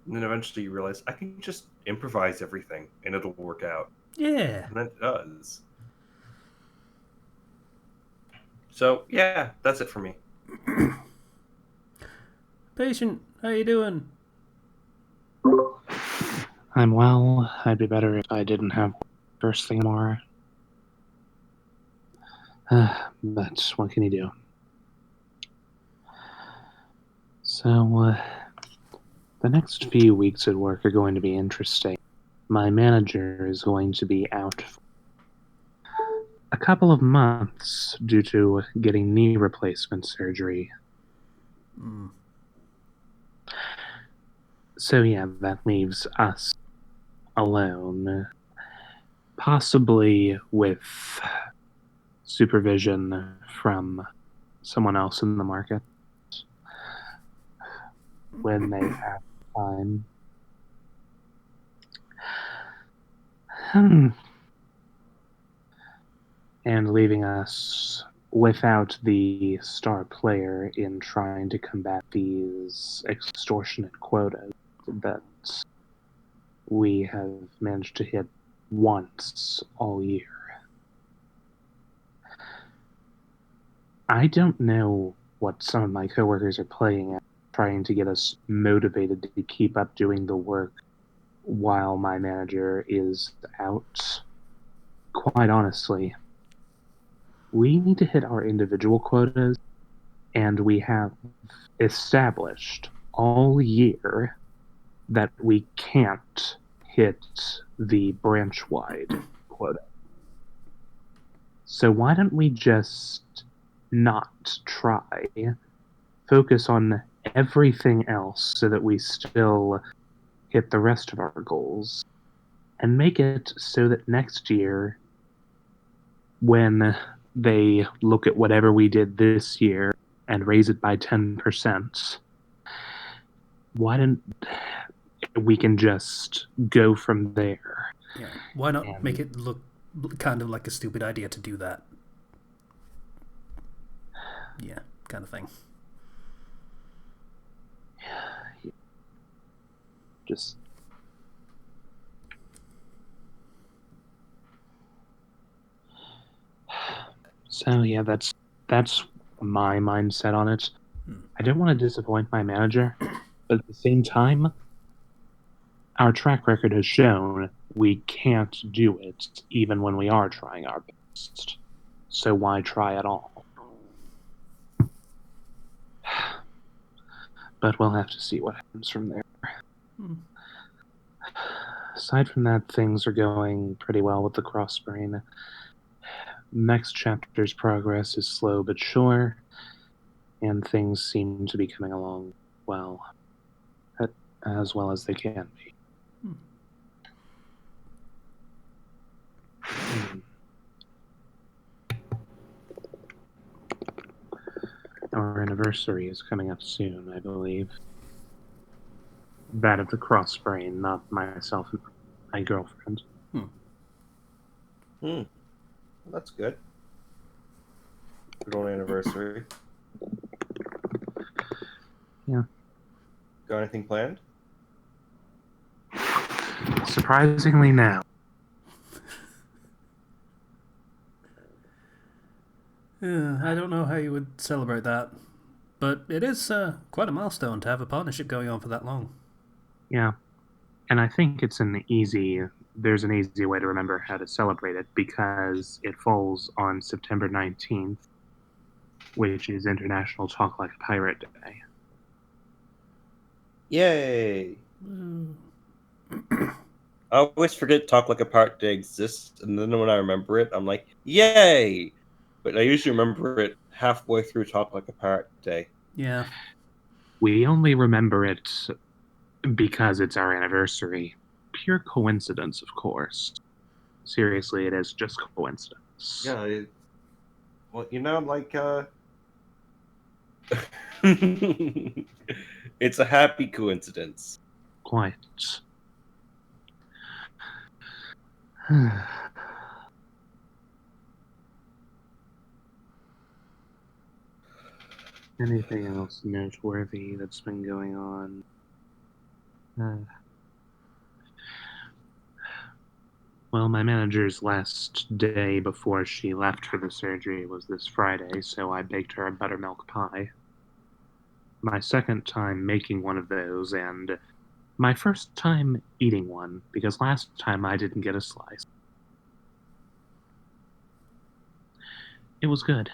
And then eventually you realize I can just improvise everything and it'll work out. Yeah. And it does. So yeah, that's it for me. Patient, how you doing? I'm well. I'd be better if I didn't have first thing tomorrow. But what can you do? So, the next few weeks at work are going to be interesting. My manager is going to be out for a couple of months due to getting knee replacement surgery. So yeah, that leaves us alone. Possibly with supervision from someone else in the market when they have time. And leaving us without the star player in trying to combat these extortionate quotas that we have managed to hit once all year. I don't know what some of my coworkers are playing at, trying to get us motivated to keep up doing the work while my manager is out. Quite honestly, we need to hit our individual quotas, and we have established all year that we can't hit the branch-wide quota. So why don't we just not try, focus on everything else so that we still hit the rest of our goals, and make it so that next year, when they look at whatever we did this year and raise it by 10%, why don't we can just go from there? Yeah. Why not make it look kind of like a stupid idea to do that? Yeah, kind of thing. Just so yeah, that's my mindset on it. I don't want to disappoint my manager, but at the same time, our track record has shown we can't do it even when we are trying our best. So why try at all? But we'll have to see what happens from there. Aside from that, things are going pretty well with the Crossbrain. Next chapter's progress is slow but sure, and things seem to be coming along well, as well as they can be. anniversary is coming up soon, I believe. That of the cross brain, not myself and my girlfriend. Well, that's good. Good old anniversary. Yeah. Got anything planned? Surprisingly, now. I don't know how you would celebrate that, but it is quite a milestone to have a partnership going on for that long. Yeah. And I think there's an easy way to remember how to celebrate it because it falls on September 19th, which is International Talk Like a Pirate Day. Yay! I always forget Talk Like a Pirate Day exists, and then when I remember it, I'm like, yay! But I usually remember it halfway through Talk Like a Pirate Day. Yeah. We only remember it because it's our anniversary. Pure coincidence, of course. Seriously, it is just coincidence. Yeah, well, like, it's a happy coincidence. Quite. Anything else noteworthy that's been going on? Well, my manager's last day before she left for the surgery was this Friday, so I baked her a buttermilk pie. My second time making one of those, and my first time eating one, because last time I didn't get a slice. It was good.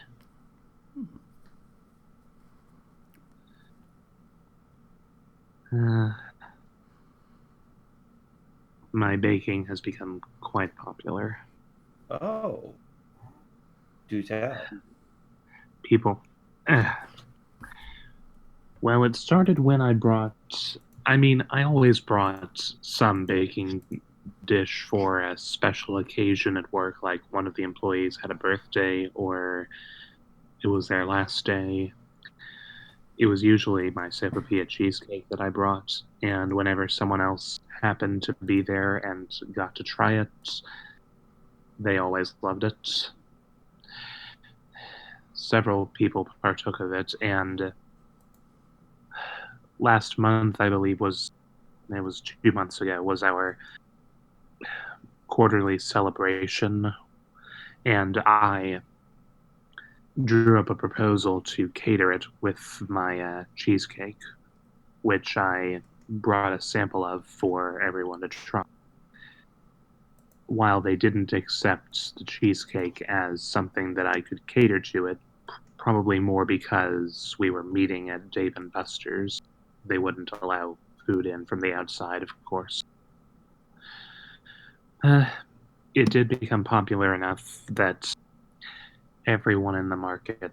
My baking has become quite popular. Oh. Do tell. People. Well, it started when I always brought some baking dish for a special occasion at work, like one of the employees had a birthday or it was their last day. It was usually my Sophia cheesecake that I brought, and whenever someone else happened to be there and got to try it, they always loved it. Several people partook of it, and last month, I believe, it was 2 months ago, was our quarterly celebration, and I drew up a proposal to cater it with my cheesecake, which I brought a sample of for everyone to try. While they didn't accept the cheesecake as something that I could cater to it, probably more because we were meeting at Dave and Buster's, they wouldn't allow food in from the outside, of course. It did become popular enough that everyone in the market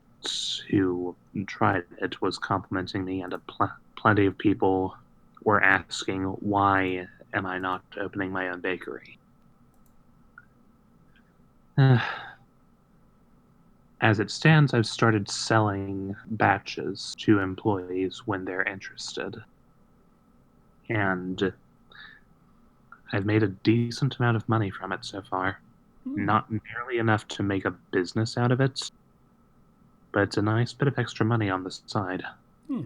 who tried it was complimenting me, and plenty of people were asking, why am I not opening my own bakery? As it stands, I've started selling batches to employees when they're interested. And I've made a decent amount of money from it so far. Not nearly enough to make a business out of it, but it's a nice bit of extra money on the side. Yeah.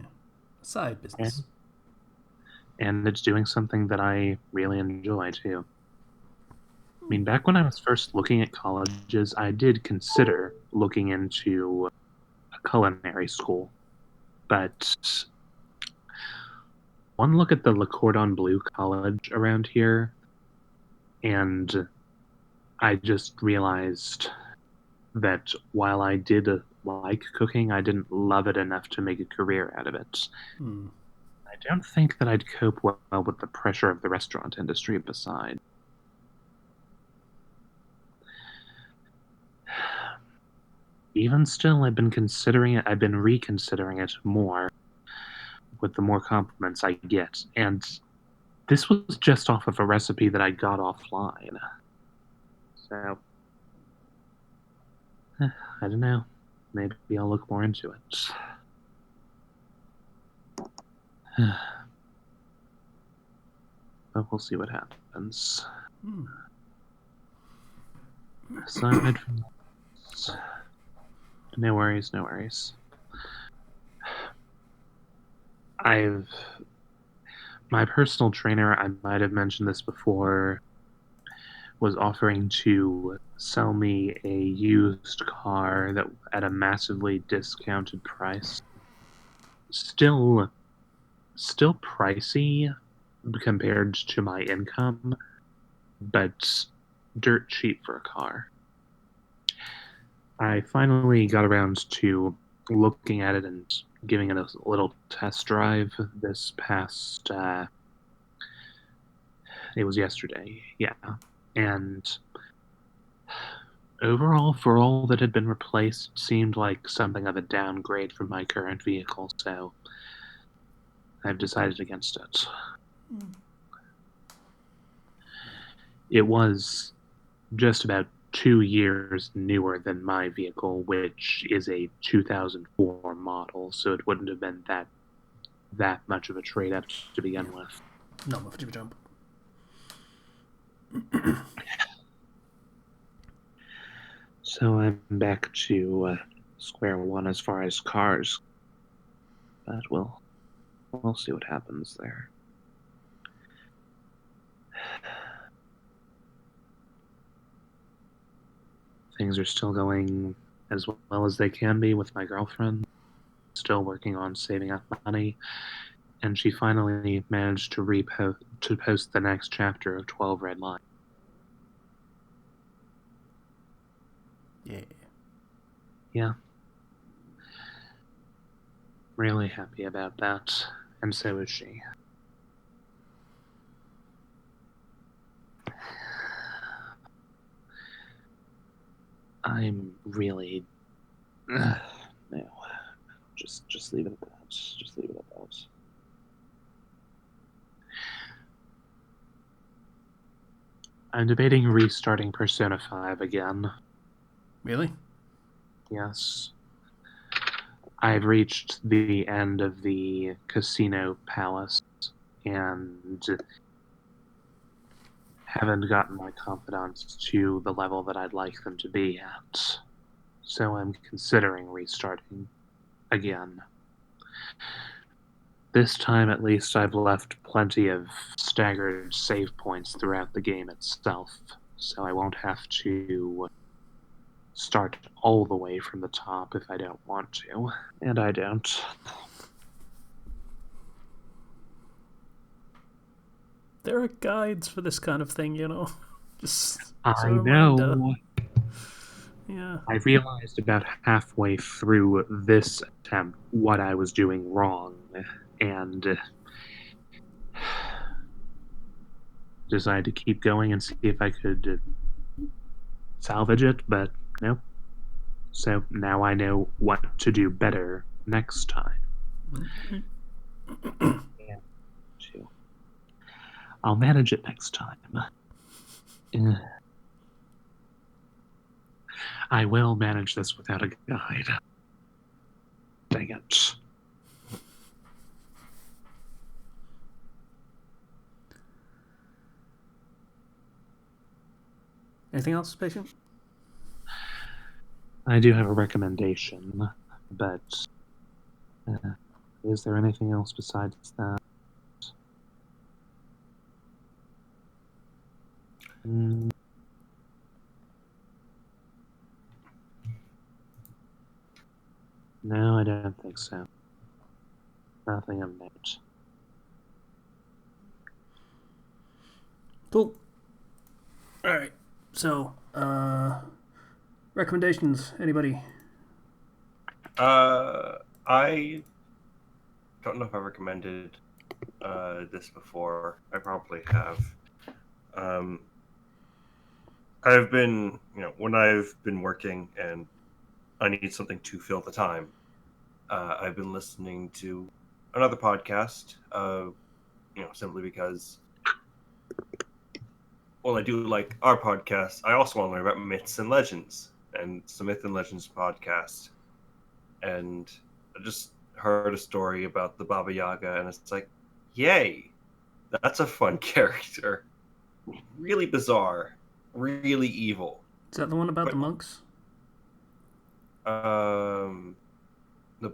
Side business. And it's doing something that I really enjoy, too. I mean, back when I was first looking at colleges, I did consider looking into a culinary school. But one look at the Le Cordon Bleu College around here, and I just realized that while I did like cooking, I didn't love it enough to make a career out of it. I don't think that I'd cope well with the pressure of the restaurant industry beside. Even still, I've been reconsidering it more with the more compliments I get, and this was just off of a recipe that I got offline. So, I don't know. Maybe I'll look more into it. But we'll see what happens. Hmm. Aside from that, no worries, no worries. My personal trainer, I might have mentioned this before, was offering to sell me a used car that at a massively discounted price. Still pricey compared to my income, but dirt cheap for a car. I finally got around to looking at it and giving it a little test drive this past it was yesterday, yeah. And overall, for all that had been replaced, it seemed like something of a downgrade from my current vehicle, so I've decided against it. It was just about 2 years newer than my vehicle, which is a 2004 model, so it wouldn't have been that much of a trade-up to begin with. Not much of a jump. So I'm back to square one as far as cars, but we'll see what happens there. Things are still going as well as they can be with my girlfriend. Still working on saving up money, and she finally managed to post the next chapter of 12 Red Lines. Yeah. Yeah. Really happy about that, and so is she. I'm really no. Just leave it at that. Just leave it at that. I'm debating restarting Persona 5 again. Really? Yes. I've reached the end of the casino palace and haven't gotten my confidants to the level that I'd like them to be at. So I'm considering restarting again. This time, at least, I've left plenty of staggered save points throughout the game itself, so I won't have to start all the way from the top if I don't want to. And I don't. There are guides for this kind of thing, you know. Just I know. Yeah. I realized about halfway through this attempt what I was doing wrong, and decided to keep going and see if I could salvage it, but no. So now I know what to do better next time. And I'll manage it next time. I will manage this without a guide. Dang it. Anything else, patient? I do have a recommendation, but is there anything else besides that? No, I don't think so. Nothing of note. Cool. Alright. So, recommendations, anybody? I don't know if I recommended this before. I probably have. I've been, when I've been working and I need something to fill the time, I've been listening to another podcast, simply because, well, I do like our podcast. I also want to learn about myths and legends, and it's the Myth and Legends podcast. And I just heard a story about the Baba Yaga, and it's like, yay, that's a fun character. Really bizarre, really evil. Is that the one about But the monks? the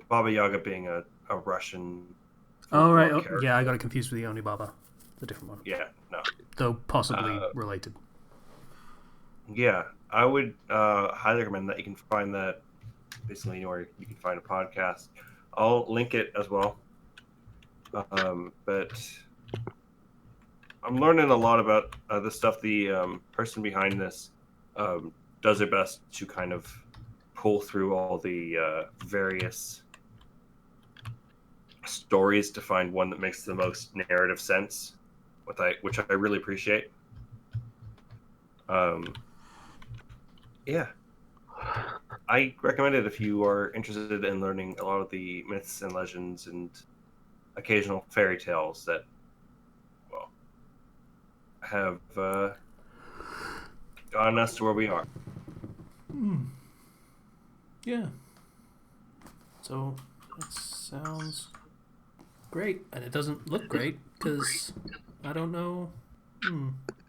Baba Yaga being a Russian Oh, right. folklore Oh, character. yeah, I got it confused with the Oni Baba. The different one. Yeah, no. Though possibly related. Yeah, I would highly recommend that. You can find that basically anywhere you can find a podcast. I'll link it as well. But I'm learning a lot about the stuff. The person behind this does their best to kind of pull through all the various stories to find one that makes the most narrative sense, which I really appreciate. Yeah, I recommend it if you are interested in learning a lot of the myths and legends and occasional fairy tales that, well, have gotten us to where we are. Yeah. So that sounds great, and it doesn't look great because I don't know.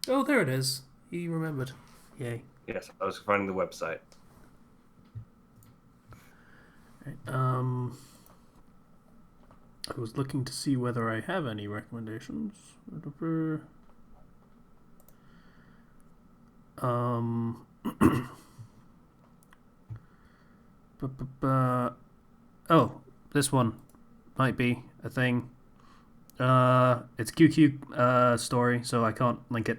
Oh, there it is. He remembered. Yay. Yes, I was finding the website. Right. I was looking to see whether I have any recommendations. Oh, this one might be a thing. It's QQ story, so I can't link it.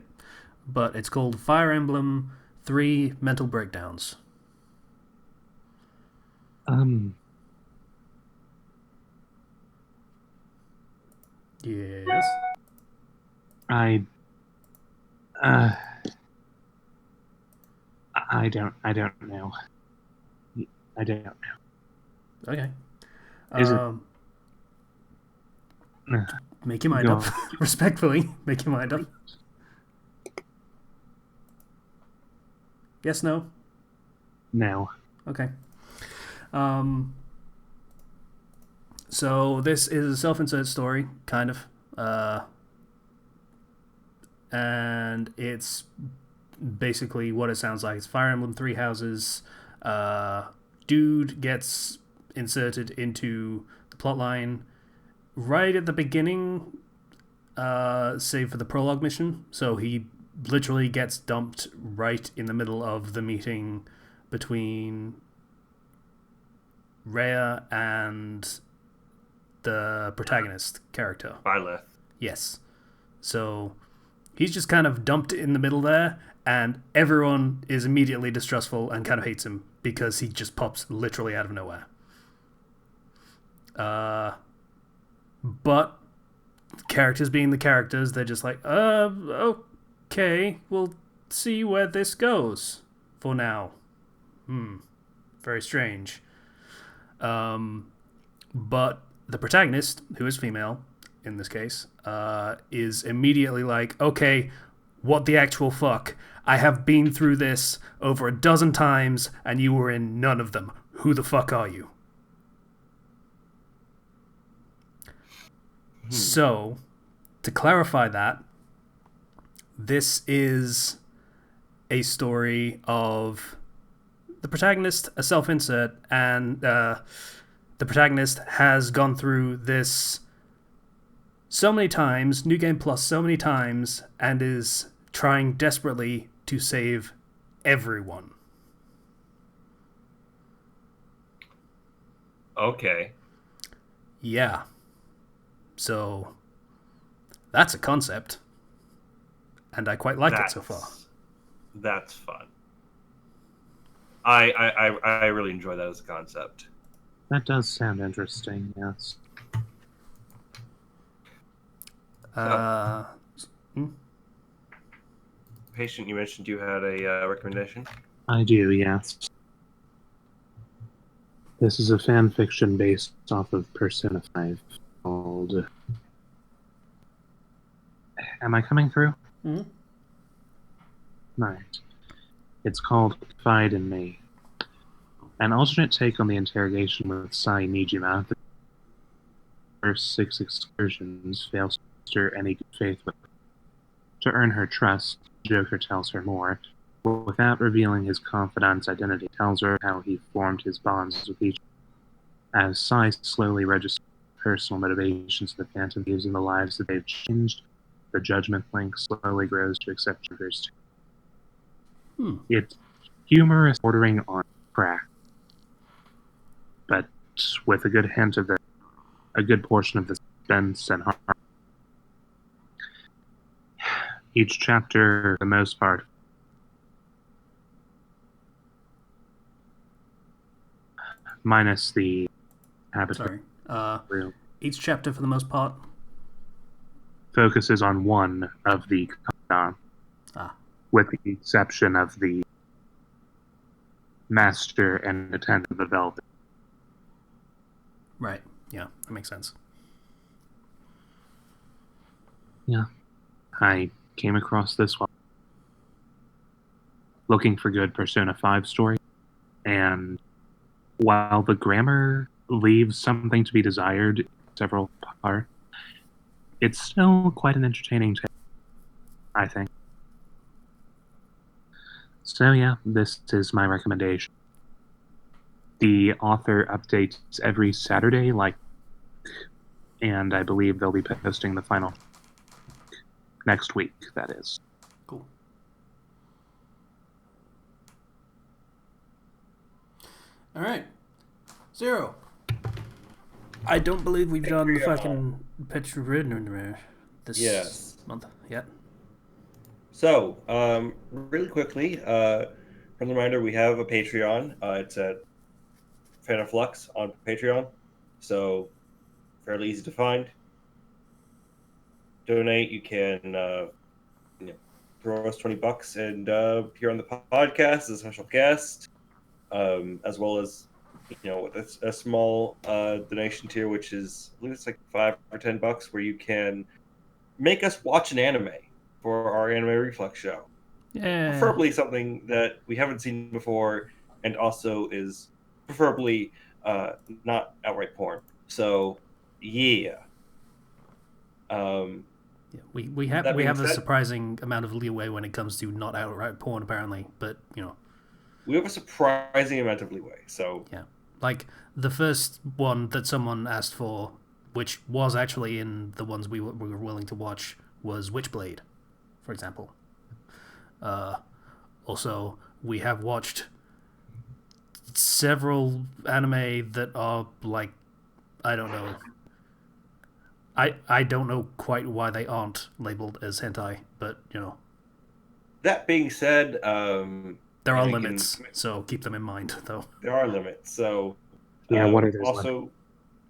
But it's called Fire Emblem 3 Mental Breakdowns. Yes. I don't know. I don't know. Okay. Is it? Make your mind Go up. Respectfully, make your mind up. Yes, no? No. Okay. So this is a self-insert story, kind of. And it's basically what it sounds like. It's Fire Emblem 3 houses. Dude gets inserted into the plotline right at the beginning, save for the prologue mission. So he literally gets dumped right in the middle of the meeting between Rhea and the protagonist character. Byleth. Yes. So he's just kind of dumped in the middle there, and everyone is immediately distrustful and kind of hates him because he just pops literally out of nowhere. But characters being the characters, they're just like, okay, we'll see where this goes for now. Very strange. But the protagonist, who is female in this case, is immediately like, okay, what the actual fuck? I have been through this over a dozen times, and you were in none of them. Who the fuck are you? So, to clarify that, this is a story of the protagonist, a self-insert, and the protagonist has gone through this so many times, New Game Plus so many times, and is trying desperately to save everyone. Okay. Yeah. So, that's a concept. And I quite like it so far. That's fun. I really enjoy that as a concept. That does sound interesting, yes. Patient, you mentioned you had a recommendation? I do, yes. This is a fan fiction based off of Persona 5 called... Am I coming through? Mm-hmm. Right. It's called Confide in Me. An alternate take on the interrogation with Sai Nijima, the first 6 excursions fails to stir any good faith with her. To earn her trust, Joker tells her more, but without revealing his confidant's identity, tells her how he formed his bonds with each. As Sai slowly registers personal motivations of the Phantom Thieves in the lives that they've changed, the Judgment Link slowly grows to accept Joker's. It's humorous, bordering on crack, but with a good hint of a good portion of the suspense and harm. Each chapter, for the most part, minus the habitat. Sorry. Each chapter, for the most part, focuses on one of the confidants, with the exception of the master and attendant of the Velvet. Right. Yeah, that makes sense. Yeah. I came across this one looking for good Persona 5 story, and while the grammar leaves something to be desired in several parts, it's still quite an entertaining tale, I think. So yeah, this is my recommendation. The author updates every Saturday, and I believe they'll be posting the final next week, that is. Cool. All right. Zero. I don't believe we've done the fucking picture written this month yet. So, really quickly, friendly reminder, we have a Patreon. It's at Fandom Flux on Patreon. So, fairly easy to find. Donate. You can throw us $20 and appear on the podcast as a special guest, as well as a small donation tier, which is I believe it's like $5 or $10, where you can make us watch an anime for our Anime Reflex show. Yeah. Preferably something that we haven't seen before, and also is preferably not outright porn. So, yeah. We have a surprising amount of leeway when it comes to not outright porn, apparently. But we have a surprising amount of leeway. So yeah, like the first one that someone asked for, which was actually in the ones we were willing to watch, was Witchblade, for example. Also, we have watched several anime that are like, I don't know. I don't know quite why they aren't labeled as hentai, but That being said, there are limits, so keep them in mind, though. There are limits. So yeah, what are those? Also,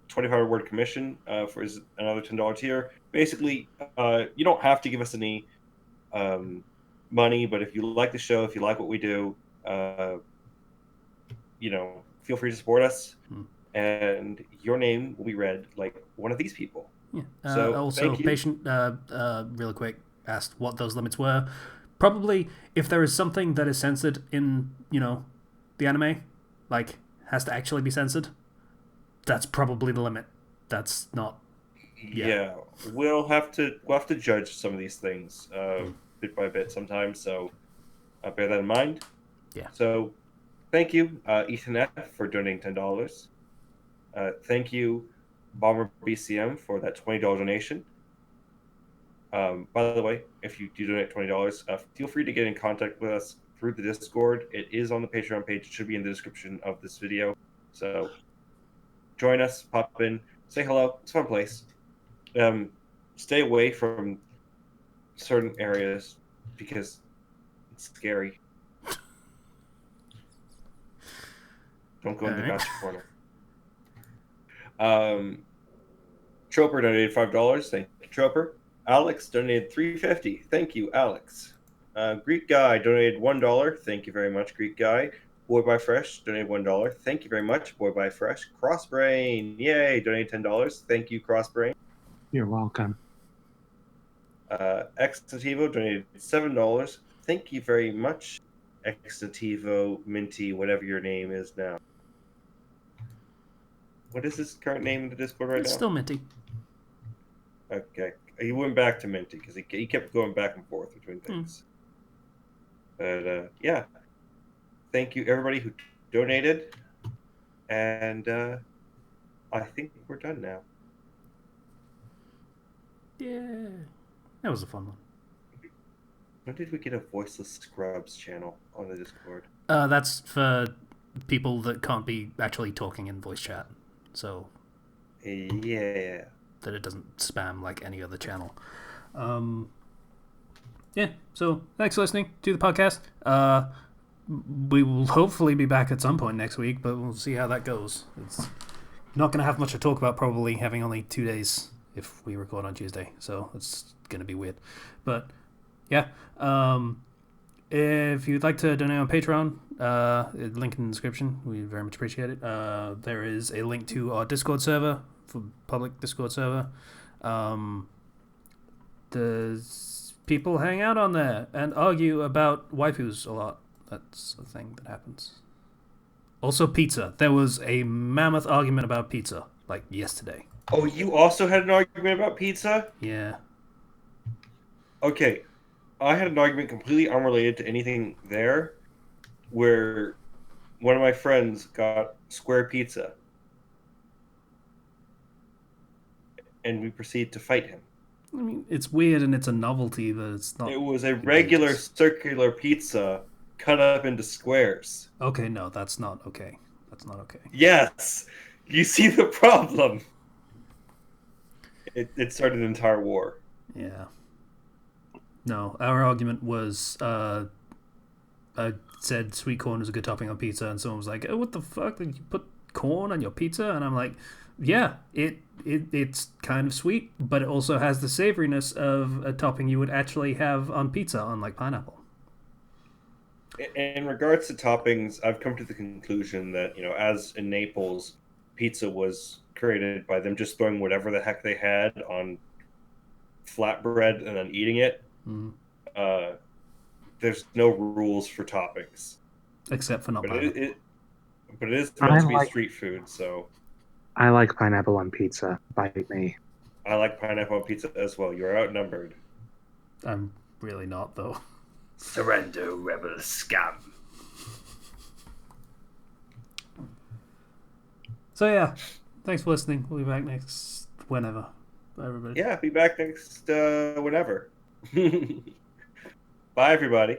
25-word commission for another $10 tier. Basically, you don't have to give us any money, but if you like the show, if you like what we do, feel free to support us, and your name will be read like one of these people. Yeah. So also, Patient, real quick, asked what those limits were. Probably, if there is something that is censored in, the anime, like, has to actually be censored, that's probably the limit. That's not... Yeah. We'll have to judge some of these things bit by bit sometimes, so bear that in mind. Yeah. So, thank you, Ethan F., for donating $10. Thank you, Bomber BCM, for that $20 donation. By the way, if you do donate $20, feel free to get in contact with us through the Discord. It is on the Patreon page. It should be in the description of this video. So join us, pop in, say hello. It's a fun place. Stay away from certain areas because it's scary. Don't go in the gotcha corner. Troper donated $5. Thank you, Troper. Alex donated $3.50. Thank you, Alex. Greek Guy donated $1. Thank you very much, Greek Guy. Boy by Fresh donated $1. Thank you very much, Boy by Fresh. Crossbrain, yay, donated $10. Thank you, Crossbrain. You're welcome. Exnativo donated $7. Thank you very much, Exnativo, Minty, whatever your name is now. What is his current name in the Discord right now? It's still Minty. Okay. He went back to Minty because he kept going back and forth between things. But yeah, thank you everybody who donated, and I think we're done now. Yeah, that was a fun one. When did we get a voiceless scrubs channel on the Discord? That's for people that can't be actually talking in voice chat, so Yeah. that it doesn't spam like any other channel. Yeah, so thanks for listening to the podcast. We will hopefully be back at some point next week, but we'll see how that goes. It's not going to have much to talk about, probably, having only 2 days if we record on Tuesday, so it's going to be weird. But yeah, if you'd like to donate on Patreon, link in the description. We very much appreciate it. There is a link to our Discord server, for public Discord server. There's people hang out on there and argue about waifus a lot. That's a thing that happens. Also, pizza. There was a mammoth argument about pizza, like yesterday. Oh, you also had an argument about pizza? Yeah. Okay. I had an argument completely unrelated to anything there, where one of my friends got square pizza, and we proceeded to fight him. I mean, it's weird and it's a novelty, but it's not. It was a regular circular pizza cut up into squares. Okay, no, that's not okay. That's not okay. Yes! You see the problem. It started an entire war. Yeah. No, our argument was I said sweet corn was a good topping on pizza, and someone was like, "Oh, what the fuck? Did you put corn on your pizza?" And I'm like, "Yeah, it's kind of sweet, but it also has the savoriness of a topping you would actually have on pizza, unlike pineapple." In regards to toppings, I've come to the conclusion that, as in Naples, pizza was created by them just throwing whatever the heck they had on flatbread and then eating it. Mm. There's no rules for toppings, except for not pineapple. But it is meant to be street food, so I like pineapple on pizza. Bite me. I like pineapple on pizza as well. You're outnumbered. I'm really not, though. Surrender, rebel scum. So yeah, thanks for listening. We'll be back next whenever. Bye, everybody. Yeah, be back next whenever. Bye, everybody.